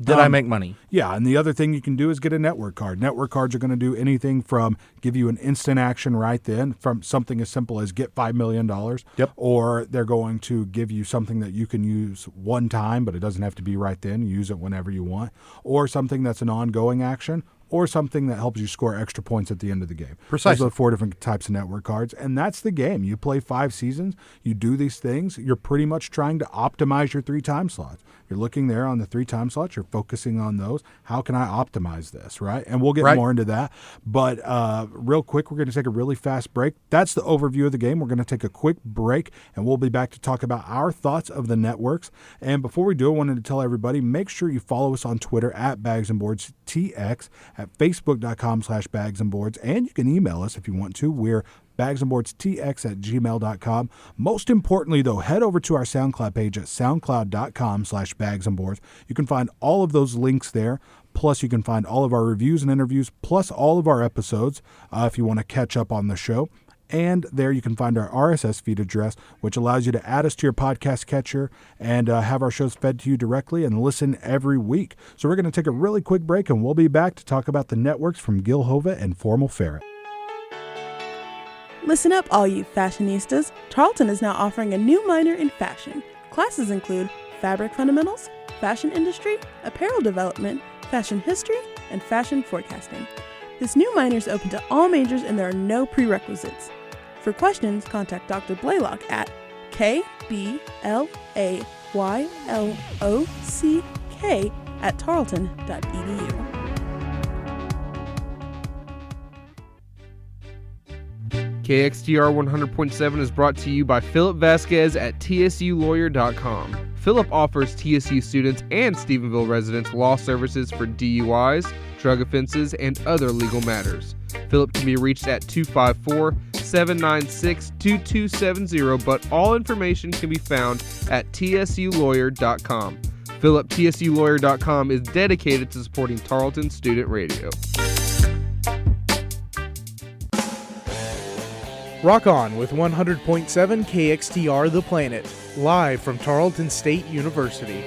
Did I make money? Yeah, and the other thing you can do is get a network card. Network cards are going to do anything from give you an instant action right then, from something as simple as get $5 million. Yep. Or they're going to give you something that you can use one time, but it doesn't have to be right then. You use it whenever you want. Or something that's an ongoing action. Or something that helps you score extra points at the end of the game. Precisely. Those are the 4 different types of network cards, and that's the game. You play 5 seasons, you do these things, you're pretty much trying to optimize your 3 time slots. You're looking there on the 3 time slots, you're focusing on those. How can I optimize this, right? And we'll get more into that. But real quick, we're going to take a really fast break. That's the overview of the game. We're going to take a quick break, and we'll be back to talk about our thoughts of the networks. And before we do, I wanted to tell everybody, make sure you follow us on Twitter at bagsandboardstx, at facebook.com/bagsandboards, and you can email us if you want to. We're bagsandboardstx@gmail.com. Most importantly, though, head over to our SoundCloud page at soundcloud.com/bagsandboards. You can find all of those links there. Plus, you can find all of our reviews and interviews, plus all of our episodes if you want to catch up on the show. And there you can find our RSS feed address, which allows you to add us to your podcast catcher and have our shows fed to you directly and listen every week. So we're going to take a really quick break, and we'll be back to talk about the networks from Gil Hova and Formal Ferret. Listen up, all you fashionistas. Tarleton is now offering a new minor in fashion. Classes include fabric fundamentals, fashion industry, apparel development, fashion history, and fashion forecasting. This new minor is open to all majors and there are no prerequisites. For questions, contact Dr. Blaylock at kblaylock@tarleton.edu. KXTR 100.7 is brought to you by Philip Vasquez at tsulawyer.com. Philip offers TSU students and Stephenville residents law services for DUIs, drug offenses, and other legal matters. Philip can be reached at 254-796-2270, but all information can be found at tsulawyer.com. Philip, tsulawyer.com is dedicated to supporting Tarleton Student Radio. Rock on with 100.7 KXTR The Planet, live from Tarleton State University.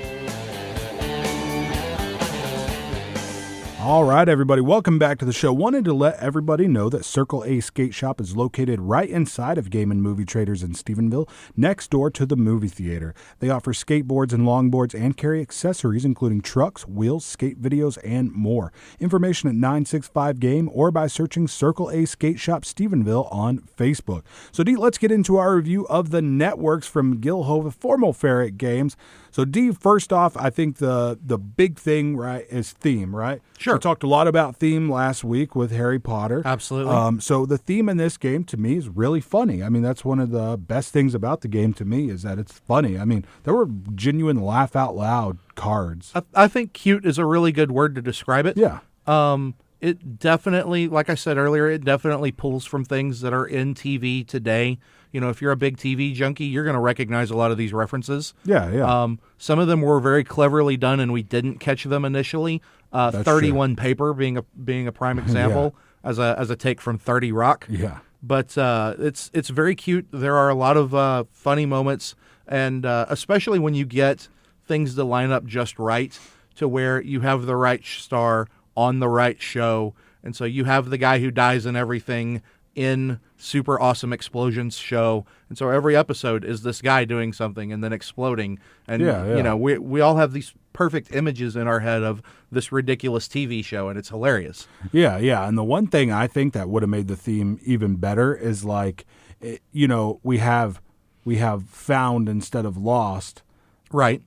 All right, everybody, welcome back to the show. Wanted to let everybody know that Circle A Skate Shop is located right inside of Game and Movie Traders in Stephenville, next door to the movie theater. They offer skateboards and longboards and carry accessories, including trucks, wheels, skate videos, and more. Information at 965-GAME or by searching Circle A Skate Shop Stephenville on Facebook. So, Dee, let's get into our review of the networks from Hova, formal Ferret Games. So, Dee, first off, I think the big thing, right, is theme, right? Sure. We talked a lot about theme last week with Harry Potter. Absolutely. So the theme in this game, to me, is really funny. I mean, that's one of the best things about the game to me is that it's funny. I mean, there were genuine laugh-out-loud cards. I think cute is a really good word to describe it. Yeah. It definitely, like I said earlier, it definitely pulls from things that are in TV today. You know, if you're a big TV junkie, you're going to recognize a lot of these references. Yeah, yeah. Some of them were very cleverly done, and we didn't catch them initially. 31 true. Paper being a prime example as a take from 30 Rock. Yeah. But it's very cute. There are a lot of funny moments, and especially when you get things to line up just right to where you have the right star on the right show. And so you have the guy who dies in everything in Super Awesome Explosions show. And so every episode is this guy doing something and then exploding. And, you know, we all have these perfect images in our head of this ridiculous TV show, and it's hilarious. Yeah, yeah. And the one thing I think that would have made the theme even better is like, you know, we have found instead of lost. Right.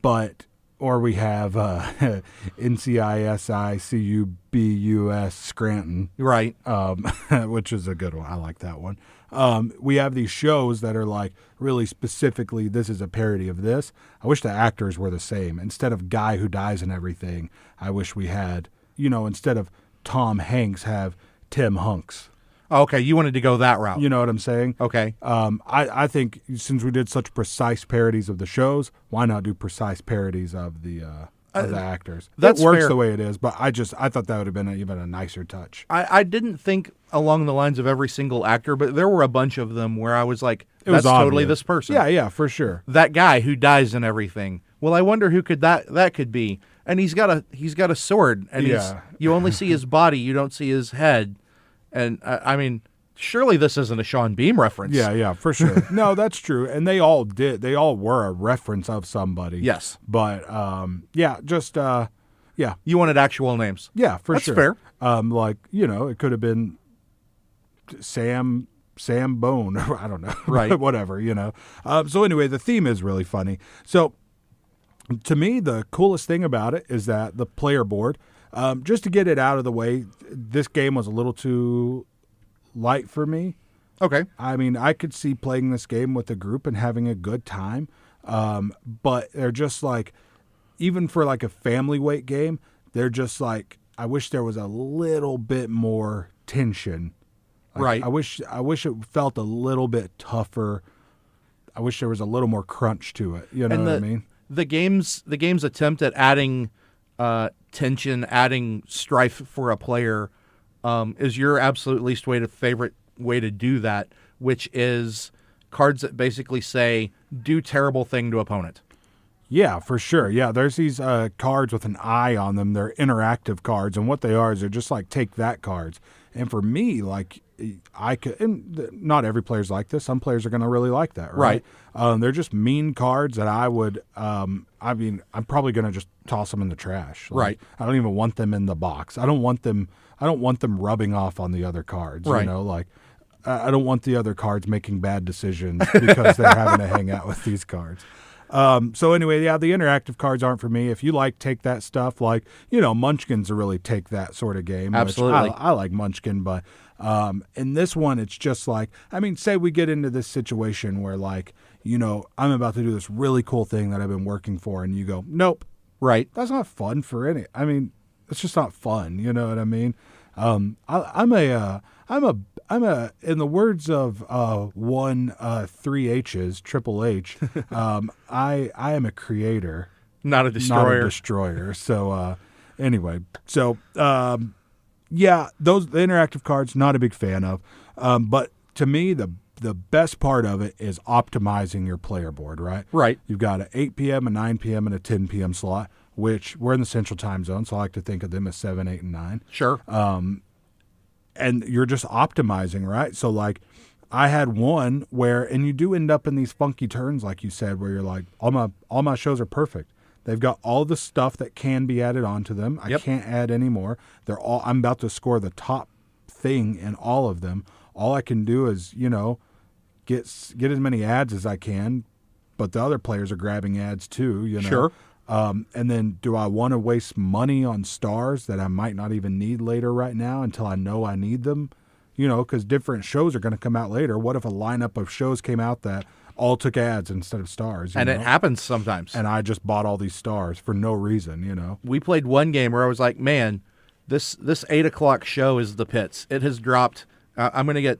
Or we have NCISICUBUS Scranton. Right. Which is a good one. I like that one. We have these shows that are like really specifically, this is a parody of this. I wish the actors were the same. Instead of guy who dies and everything, I wish we had, you know, instead of Tom Hanks, have Tim Hunks. Okay, you wanted to go that route. You know what I'm saying? Okay. I think since we did such precise parodies of the shows, why not do precise parodies of the actors? That works fair. the way it is, but I thought that would have been even a nicer touch. I didn't think along the lines of every single actor, but there were a bunch of them where I was like, It was that's totally obvious. this person. Yeah, for sure. That guy who dies and everything. Well, I wonder who that could be. And he's got a sword, and you only see his body, you don't see his head. And I mean, surely this isn't a Sean Beam reference. Yeah, for sure. No, that's true. And they all did. They all were a reference of somebody. Yes. But, yeah. You wanted actual names. Yeah, for That's sure. fair. Like, you know, it could have been Sam Bone. I don't know. Right. Whatever, you know. So anyway, the theme is really funny. So to me, the coolest thing about it is that the player board, just to get it out of the way, this game was a little too light for me. Okay. I mean, I could see playing this game with a group and having a good time, but they're just like, even for like a family weight game, they're just like, I wish there was a little bit more tension. Like, right. I wish it felt a little bit tougher. I wish there was a little more crunch to it. You know what I mean? The game's attempt at adding tension, adding strife for a player, is your absolute least favorite way to do that, which is cards that basically say, do terrible thing to opponent. Yeah, for sure. Yeah, there's these cards with an eye on them. They're interactive cards, and what they are is they're just like take that cards. And for me, like and not every player's like this. Some players are going to really like that, right? They're just mean cards that I would. I mean, I'm probably going to just toss them in the trash. Like, right. I don't even want them in the box. I don't want them rubbing off on the other cards. Right. You know, like I don't want the other cards making bad decisions because they're having to hang out with these cards. So anyway, yeah, the interactive cards aren't for me. If you like take that stuff, like, you know, Munchkin's a really take that sort of game. Absolutely. I like Munchkin, but in this one, it's just like, I mean, say we get into this situation where, like, you know, I'm about to do this really cool thing that I've been working for, and you go, nope. Right. That's not fun for any. I mean, it's just not fun. You know what I mean? I'm a, in the words of three H's, Triple H, I am a creator. Not a destroyer. Not a destroyer. So, anyway, so, yeah, the interactive cards, not a big fan of. But to me, the best part of it is optimizing your player board, right? Right. You've got an 8 p.m., a 9 p.m., and a 10 p.m. slot. which we're in the Central Time Zone, so I like to think of them as 7, 8, and 9. Sure. And you're just optimizing, right? So like I had one where, and you do end up in these funky turns, like you said, where you're like, all my shows are perfect. They've got all the stuff that can be added onto them. I can't add any more. I'm about to score the top thing in all of them. All I can do is, get as many ads as I can, but the other players are grabbing ads too, Sure. And then do I want to waste money on stars that I might not even need later right now until I know I need them? Because different shows are going to come out later. What if a lineup of shows came out that all took ads instead of stars? And it happens sometimes. And I just bought all these stars for no reason, We played one game where I was like, man, this 8 o'clock show is the pits. It has dropped. I'm going to get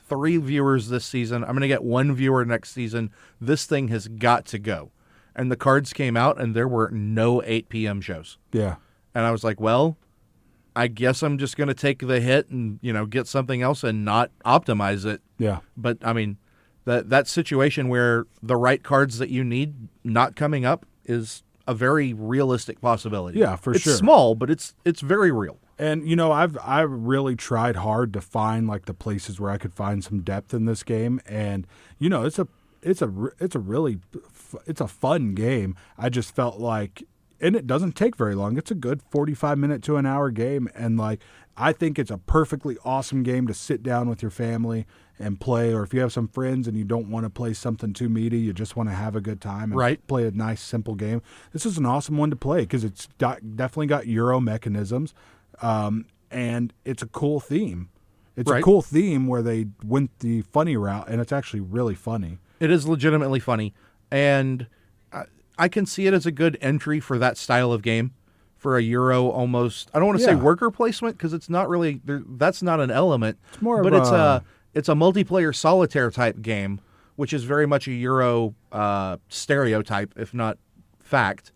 3 viewers this season. I'm going to get 1 viewer next season. This thing has got to go. And the cards came out, and there were no 8 p.m. shows. Yeah. And I was like, well, I guess I'm just going to take the hit and, get something else and not optimize it. Yeah. But, I mean, that situation where the right cards that you need not coming up is a very realistic possibility. Yeah, for sure. It's small, but it's very real. And I really tried hard to find like the places where I could find some depth in this game, and it's a fun game. I just felt like, and it doesn't take very long. It's a good 45-minute to an hour game, and like I think it's a perfectly awesome game to sit down with your family and play, or if you have some friends and you don't want to play something too meaty, you just want to have a good time and play a nice simple game. This is an awesome one to play because it's definitely got Euro mechanisms. And it's a cool theme. It's a cool theme where they went the funny route, and it's actually really funny. It is legitimately funny, and I can see it as a good entry for that style of game, for a Euro almost. I don't want to say worker placement because it's not really. That's not an element. It's more, but of it's a multiplayer solitaire type game, which is very much a Euro stereotype, if not fact.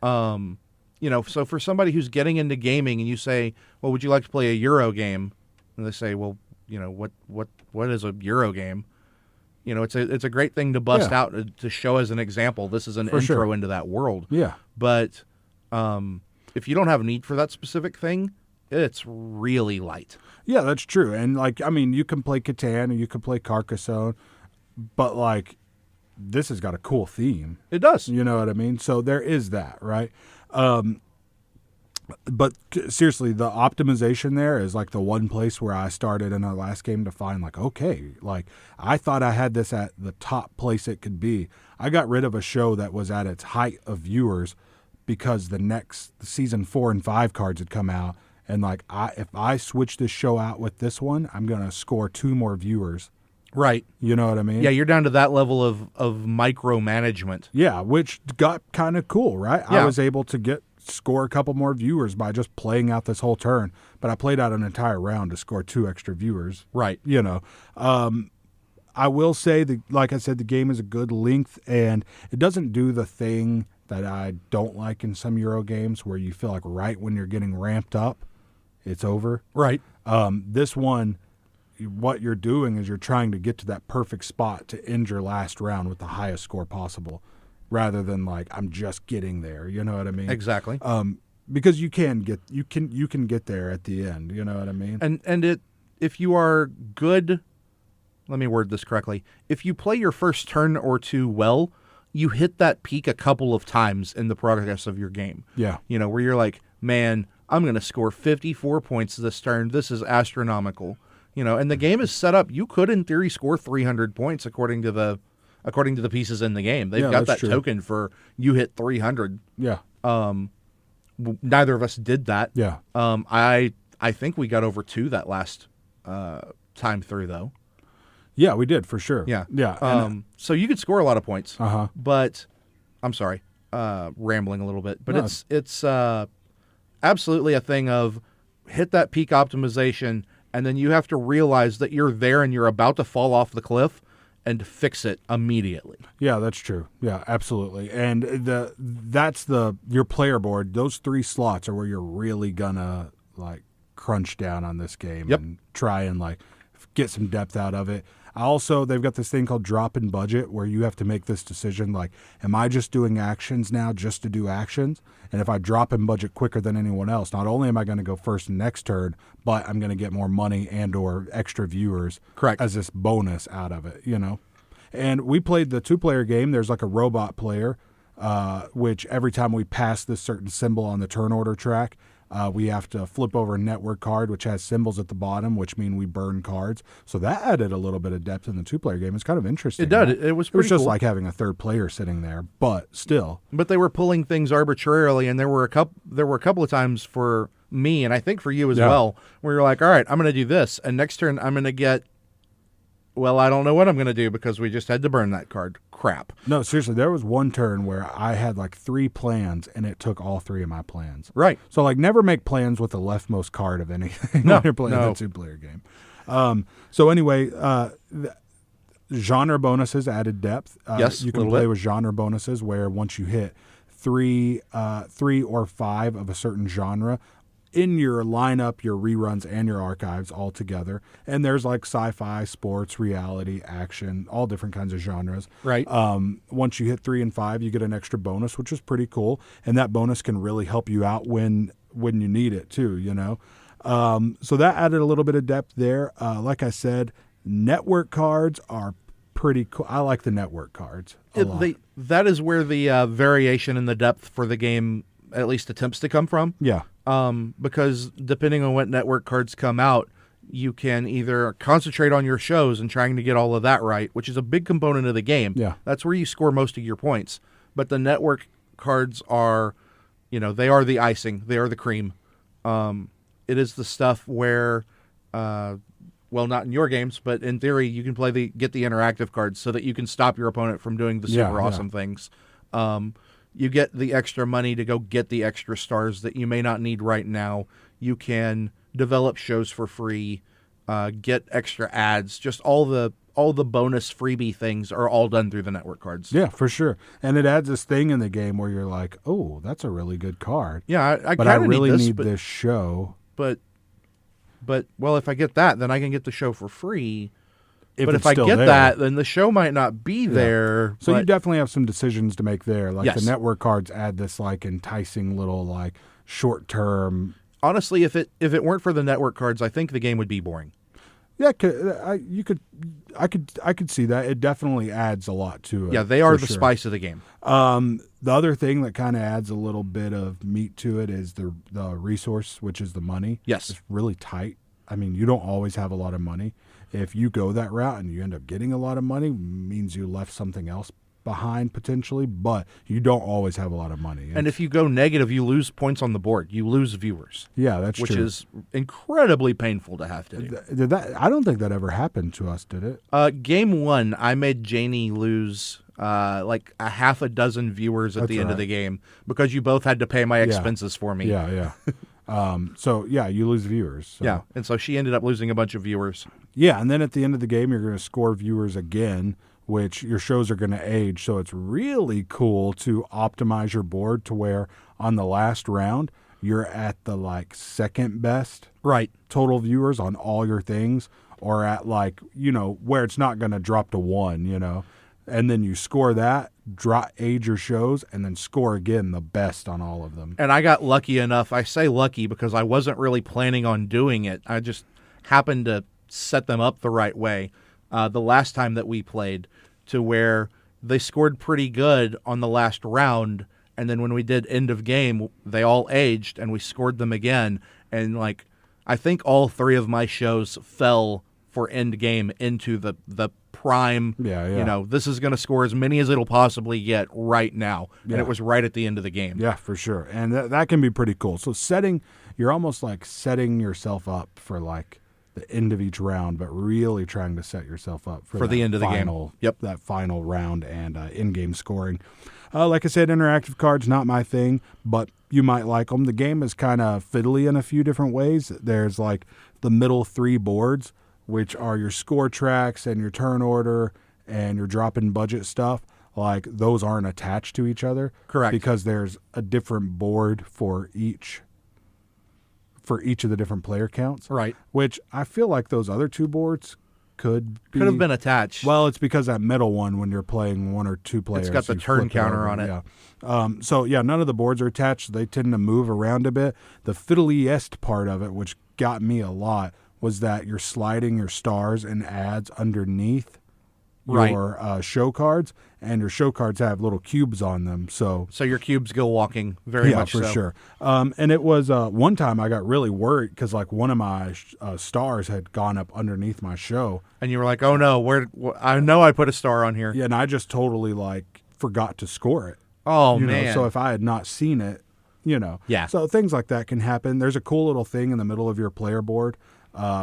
So for somebody who's getting into gaming and you say, well, would you like to play a Euro game? And they say, well, what is a Euro game? It's a great thing to bust out to show as an example. This is an intro into that world. Yeah. But if you don't have a need for that specific thing, it's really light. Yeah, that's true. And you can play Catan or you can play Carcassonne, but like this has got a cool theme. It does. You know what I mean? So there is that, right? But seriously, the optimization there is like the one place where I started in our last game to find like, okay, like I thought I had this at the top place it could be. I got rid of a show that was at its height of viewers because the season 4 and 5 cards had come out. And like, if I switch this show out with this one, I'm going to score 2 more viewers. Right. You know what I mean? Yeah, you're down to that level of micromanagement. Yeah, which got kind of cool, right? Yeah. I was able to score a couple more viewers by just playing out this whole turn, but I played out an entire round to score 2 extra viewers. Right. I will say that, like I said, the game is a good length, and it doesn't do the thing that I don't like in some Euro games where you feel like right when you're getting ramped up, it's over. Right. This one, what you're doing is you're trying to get to that perfect spot to end your last round with the highest score possible, rather than like I'm just getting there. You know what I mean? Exactly. Because you can get there at the end. You know what I mean? And if you are good, let me word this correctly. If you play your first turn or 2 well, you hit that peak a couple of times in the progress of your game. Yeah. Where you're like, man, I'm going to score 54 points this turn. This is astronomical. And the game is set up. You could, in theory, score 300 points according to the pieces in the game. They've got that token for you hit 300. Yeah. Neither of us did that. Yeah. I think we got over 2 that last time through, though. Yeah, we did for sure. Yeah. Yeah. So you could score a lot of points. Uh-huh. But I'm sorry, rambling a little bit. But it's absolutely a thing of hit that peak optimization, and then you have to realize that you're there and you're about to fall off the cliff and fix it immediately. Yeah, that's true. Yeah, absolutely. And that's your player board. Those 3 slots are where you're really gonna like crunch down on this game and try and like get some depth out of it. They've got this thing called drop in budget where you have to make this decision like, am I just doing actions now just to do actions? And if I drop in budget quicker than anyone else, not only am I going to go first next turn, but I'm going to get more money and or extra viewers as this bonus out of it, And we played the 2-player game. There's like a robot player, which every time we pass this certain symbol on the turn order track, we have to flip over a network card, which has symbols at the bottom, which mean we burn cards. So that added a little bit of depth in the 2-player game. It's kind of interesting. It did. It was pretty just cool. like having a third player sitting there, but still. But they were pulling things arbitrarily, and there were a couple of times for me, and I think for you as well, where you're like, all right, I'm going to do this, and next turn I'm going to get, well, I don't know what I'm going to do because we just had to burn that card. Crap. No, seriously, there was one turn where I had like 3 plans, and it took all 3 of my plans. Right. So, like, never make plans with the leftmost card of anything when you're playing a 2-player game. So, anyway, genre bonuses added depth. Yes, you can play with genre bonuses where once you hit 3 or 5 of a certain genre, in your lineup, your reruns, and your archives all together. And there's like sci-fi, sports, reality, action, all different kinds of genres. Right. Once you hit 3 and 5, you get an extra bonus, which is pretty cool. And that bonus can really help you out when you need it too, So that added a little bit of depth there. Like I said, network cards are pretty cool. I like the network cards a lot. That is where the variation in the depth for the game at least attempts to come from. Yeah. Because depending on what network cards come out, you can either concentrate on your shows and trying to get all of that right, which is a big component of the game. Yeah. That's where you score most of your points. But the network cards are, they are the icing. They are the cream. It is the stuff where, well, not in your games, but in theory, you can get the interactive cards so that you can stop your opponent from doing the super awesome things. You get the extra money to go get the extra stars that you may not need right now. You can develop shows for free, get extra ads. Just all the bonus freebie things are all done through the network cards. Yeah, for sure. And it adds this thing in the game where you're like, oh, that's a really good card. Yeah, I but I kind of really need this show. But well, if I get that, then I can get the show for free. But if I get that, then the show might not be there. So you definitely have some decisions to make there. Like the network cards add this like enticing little like short term. Honestly, if it weren't for the network cards, I think the game would be boring. Yeah, I could see that. It definitely adds a lot to it. Yeah, they are the spice of the game. The other thing that kind of adds a little bit of meat to it is the resource, which is the money. Yes. It's really tight. I mean, you don't always have a lot of money. If you go that route and you end up getting a lot of money, means you left something else behind potentially, but you don't always have a lot of money. And if you go negative, you lose points on the board. You lose viewers. Yeah, that's true. Which is incredibly painful to have to do. Did that? I don't think that ever happened to us, did it? Game 1, I made Janie lose like a half a dozen viewers at the end of the game because you both had to pay my expenses for me. Yeah. So you lose viewers. So. Yeah, and so she ended up losing a bunch of viewers. Yeah, and then at the end of the game, you're going to score viewers again, which your shows are going to age. So it's really cool to optimize your board to where on the last round, you're at the like second best total viewers on all your things, or at like, where it's not going to drop to 1, and then you score that, age your shows, and then score again the best on all of them. And I got lucky enough. I say lucky because I wasn't really planning on doing it. I just happened to set them up the right way the last time that we played to where they scored pretty good on the last round, and then when we did end of game, they all aged, and we scored them again. And like, I think all 3 of my shows fell for end game into the prime. This is going to score as many as it'll possibly get right now, and it was right at the end of the game. Yeah, for sure, and that can be pretty cool. So you're almost like setting yourself up for like the end of each round, but really trying to set yourself up for the end of the game. Yep, that final round and in-game scoring. Like I said, interactive cards, not my thing, but you might like them. The game is kind of fiddly in a few different ways. There's like the middle 3 boards, which are your score tracks and your turn order and your drop-in budget stuff. Like those aren't attached to each other. Correct. Because there's a different board for each of the different player counts. Right. Which I feel like those other 2 boards could have been attached. Well, it's because that middle one, when you're playing 1 or 2 players, it's got the you turn flip counter over, on it. Yeah. So yeah, none of the boards are attached. They tend to move around a bit. The fiddliest part of it, which got me a lot, was that you're sliding your stars and ads underneath your show cards, and your show cards have little cubes on them. So your cubes go walking very much. Yeah, for sure. And it was one time I got really worried because like one of my stars had gone up underneath my show, and you were like, "Oh no, I know I put a star on here." Yeah, and I just totally like forgot to score it. Oh you man! know, so if I had not seen it, yeah. So things like that can happen. There's a cool little thing in the middle of your player board,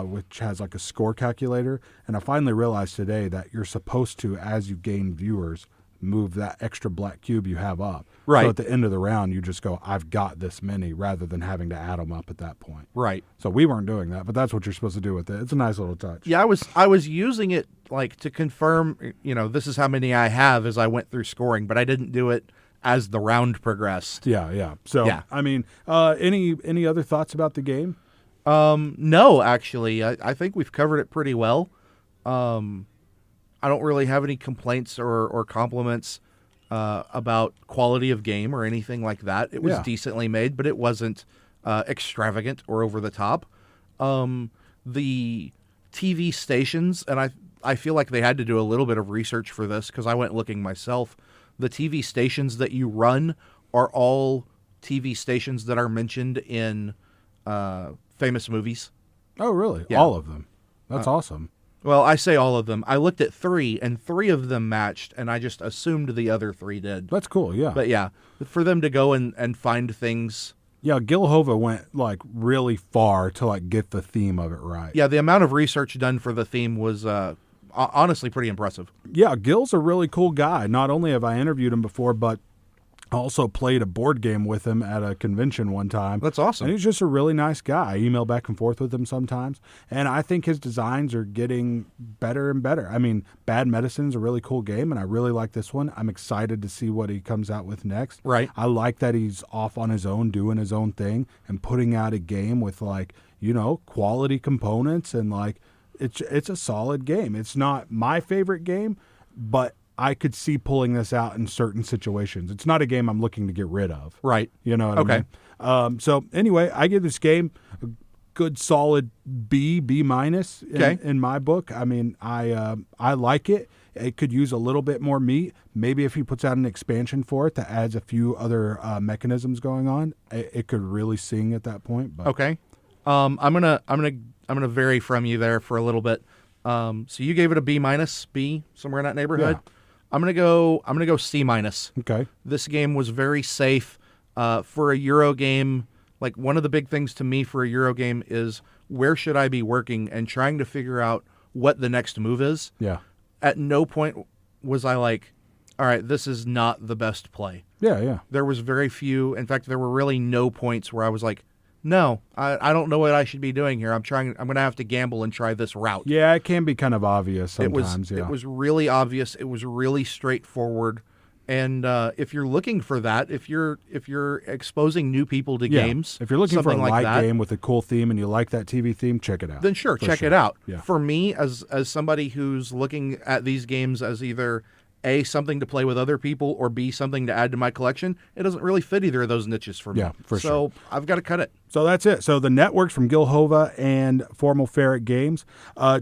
which has like a score calculator. And I finally realized today that you're supposed to, as you gain viewers, move that extra black cube you have up. Right. So at the end of the round, you just go, I've got this many, rather than having to add them up at that point. Right. So we weren't doing that, but that's what you're supposed to do with it. It's a nice little touch. Yeah, I was using it like to confirm, this is how many I have as I went through scoring, but I didn't do it as the round progressed. Yeah. So, yeah. I mean, any other thoughts about the game? No, actually. I think we've covered it pretty well. I don't really have any complaints or compliments about quality of game or anything like that. It was decently made, but it wasn't extravagant or over the top. The TV stations, and I feel like they had to do a little bit of research for this because I went looking myself. The TV stations that you run are all TV stations that are mentioned in famous movies. Oh, really? Yeah. All of them? That's awesome. Well, I say all of them. I looked at 3, and 3 of them matched, and I just assumed the other 3 did. That's cool, yeah. But yeah, for them to go and find things. Yeah, Gil Hova went like really far to like get the theme of it right. Yeah, the amount of research done for the theme was honestly pretty impressive. Yeah, Gil's a really cool guy. Not only have I interviewed him before, but I also played a board game with him at a convention one time. That's awesome. And he's just a really nice guy. I email back and forth with him sometimes. And I think his designs are getting better and better. I mean, Bad Medicine's a really cool game, and I really like this one. I'm excited to see what he comes out with next. Right. I like that he's off on his own, doing his own thing, and putting out a game with, like, quality components. And, like, it's a solid game. It's not my favorite game, but I could see pulling this out in certain situations. It's not a game I'm looking to get rid of. Right. You know what I mean? So anyway, I give this game a good solid B minus in my book. I mean, I like it. It could use a little bit more meat. Maybe if he puts out an expansion for it that adds a few other mechanisms going on, it could really sing at that point. But. Okay. I'm gonna vary from you there for a little bit. So you gave it a B minus, B, somewhere in that neighborhood. Yeah. I'm gonna go C minus. Okay. This game was very safe for a Euro game. Like, one of the big things to me for a Euro game is where should I be working and trying to figure out what the next move is. Yeah. At no point was I like, all right, this is not the best play. Yeah. There was very few. In fact, there were really no points where I was like, no, I don't know what I should be doing here. I'm going to have to gamble and try this route. Yeah, it can be kind of obvious sometimes. It was really obvious. It was really straightforward. And if you're looking for that, if you're exposing new people to games, if you're looking for a like light game with a cool theme and you like that TV theme, check it out. Then check it out. Yeah. For me, as somebody who's looking at these games as either A, something to play with other people, or B, something to add to my collection, it doesn't really fit either of those niches for me. Yeah, for sure. So I've got to cut it. So that's it. So the networks from Gil Hova and Formal Ferret Games.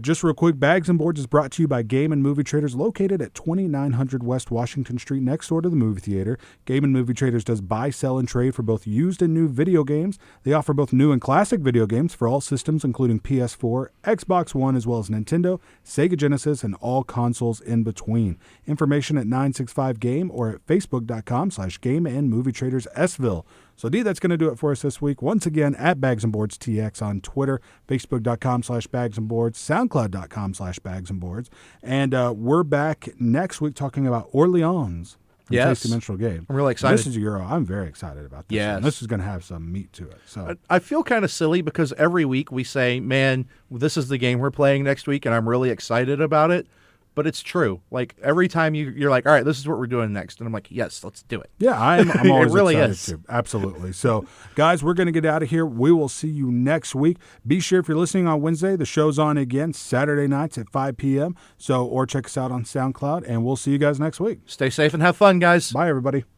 Just real quick, Bags and Boards is brought to you by Game and Movie Traders, located at 2900 West Washington Street, next door to the movie theater. Game and Movie Traders does buy, sell, and trade for both used and new video games. They offer both new and classic video games for all systems, including PS4, Xbox One, as well as Nintendo, Sega Genesis, and all consoles in between. Information at 965game or at facebook.com/Game and Movie Traders Sville. So, D, that's going to do it for us this week. Once again, at bagsandboardstx on Twitter, facebook.com/bagsandboards, soundcloud.com/bagsandboards. And we're back next week talking about Orleans, the Tasty Minstrel game. I'm really excited. This is Euro. I'm very excited about this. Yes. One. This is going to have some meat to it. So I feel kind of silly because every week we say, man, this is the game we're playing next week, and I'm really excited about it. but it's true. Like every time you're like, all right, this is what we're doing next, and I'm like, yes, let's do it. Yeah, I'm always It really excited is. too. Absolutely. So, guys, we're going to get out of here. We will see you next week. Be sure if you're listening on Wednesday, the show's on again Saturday nights at 5 p.m. So, or check us out on SoundCloud, and we'll see you guys next week. Stay safe and have fun, guys. Bye, everybody.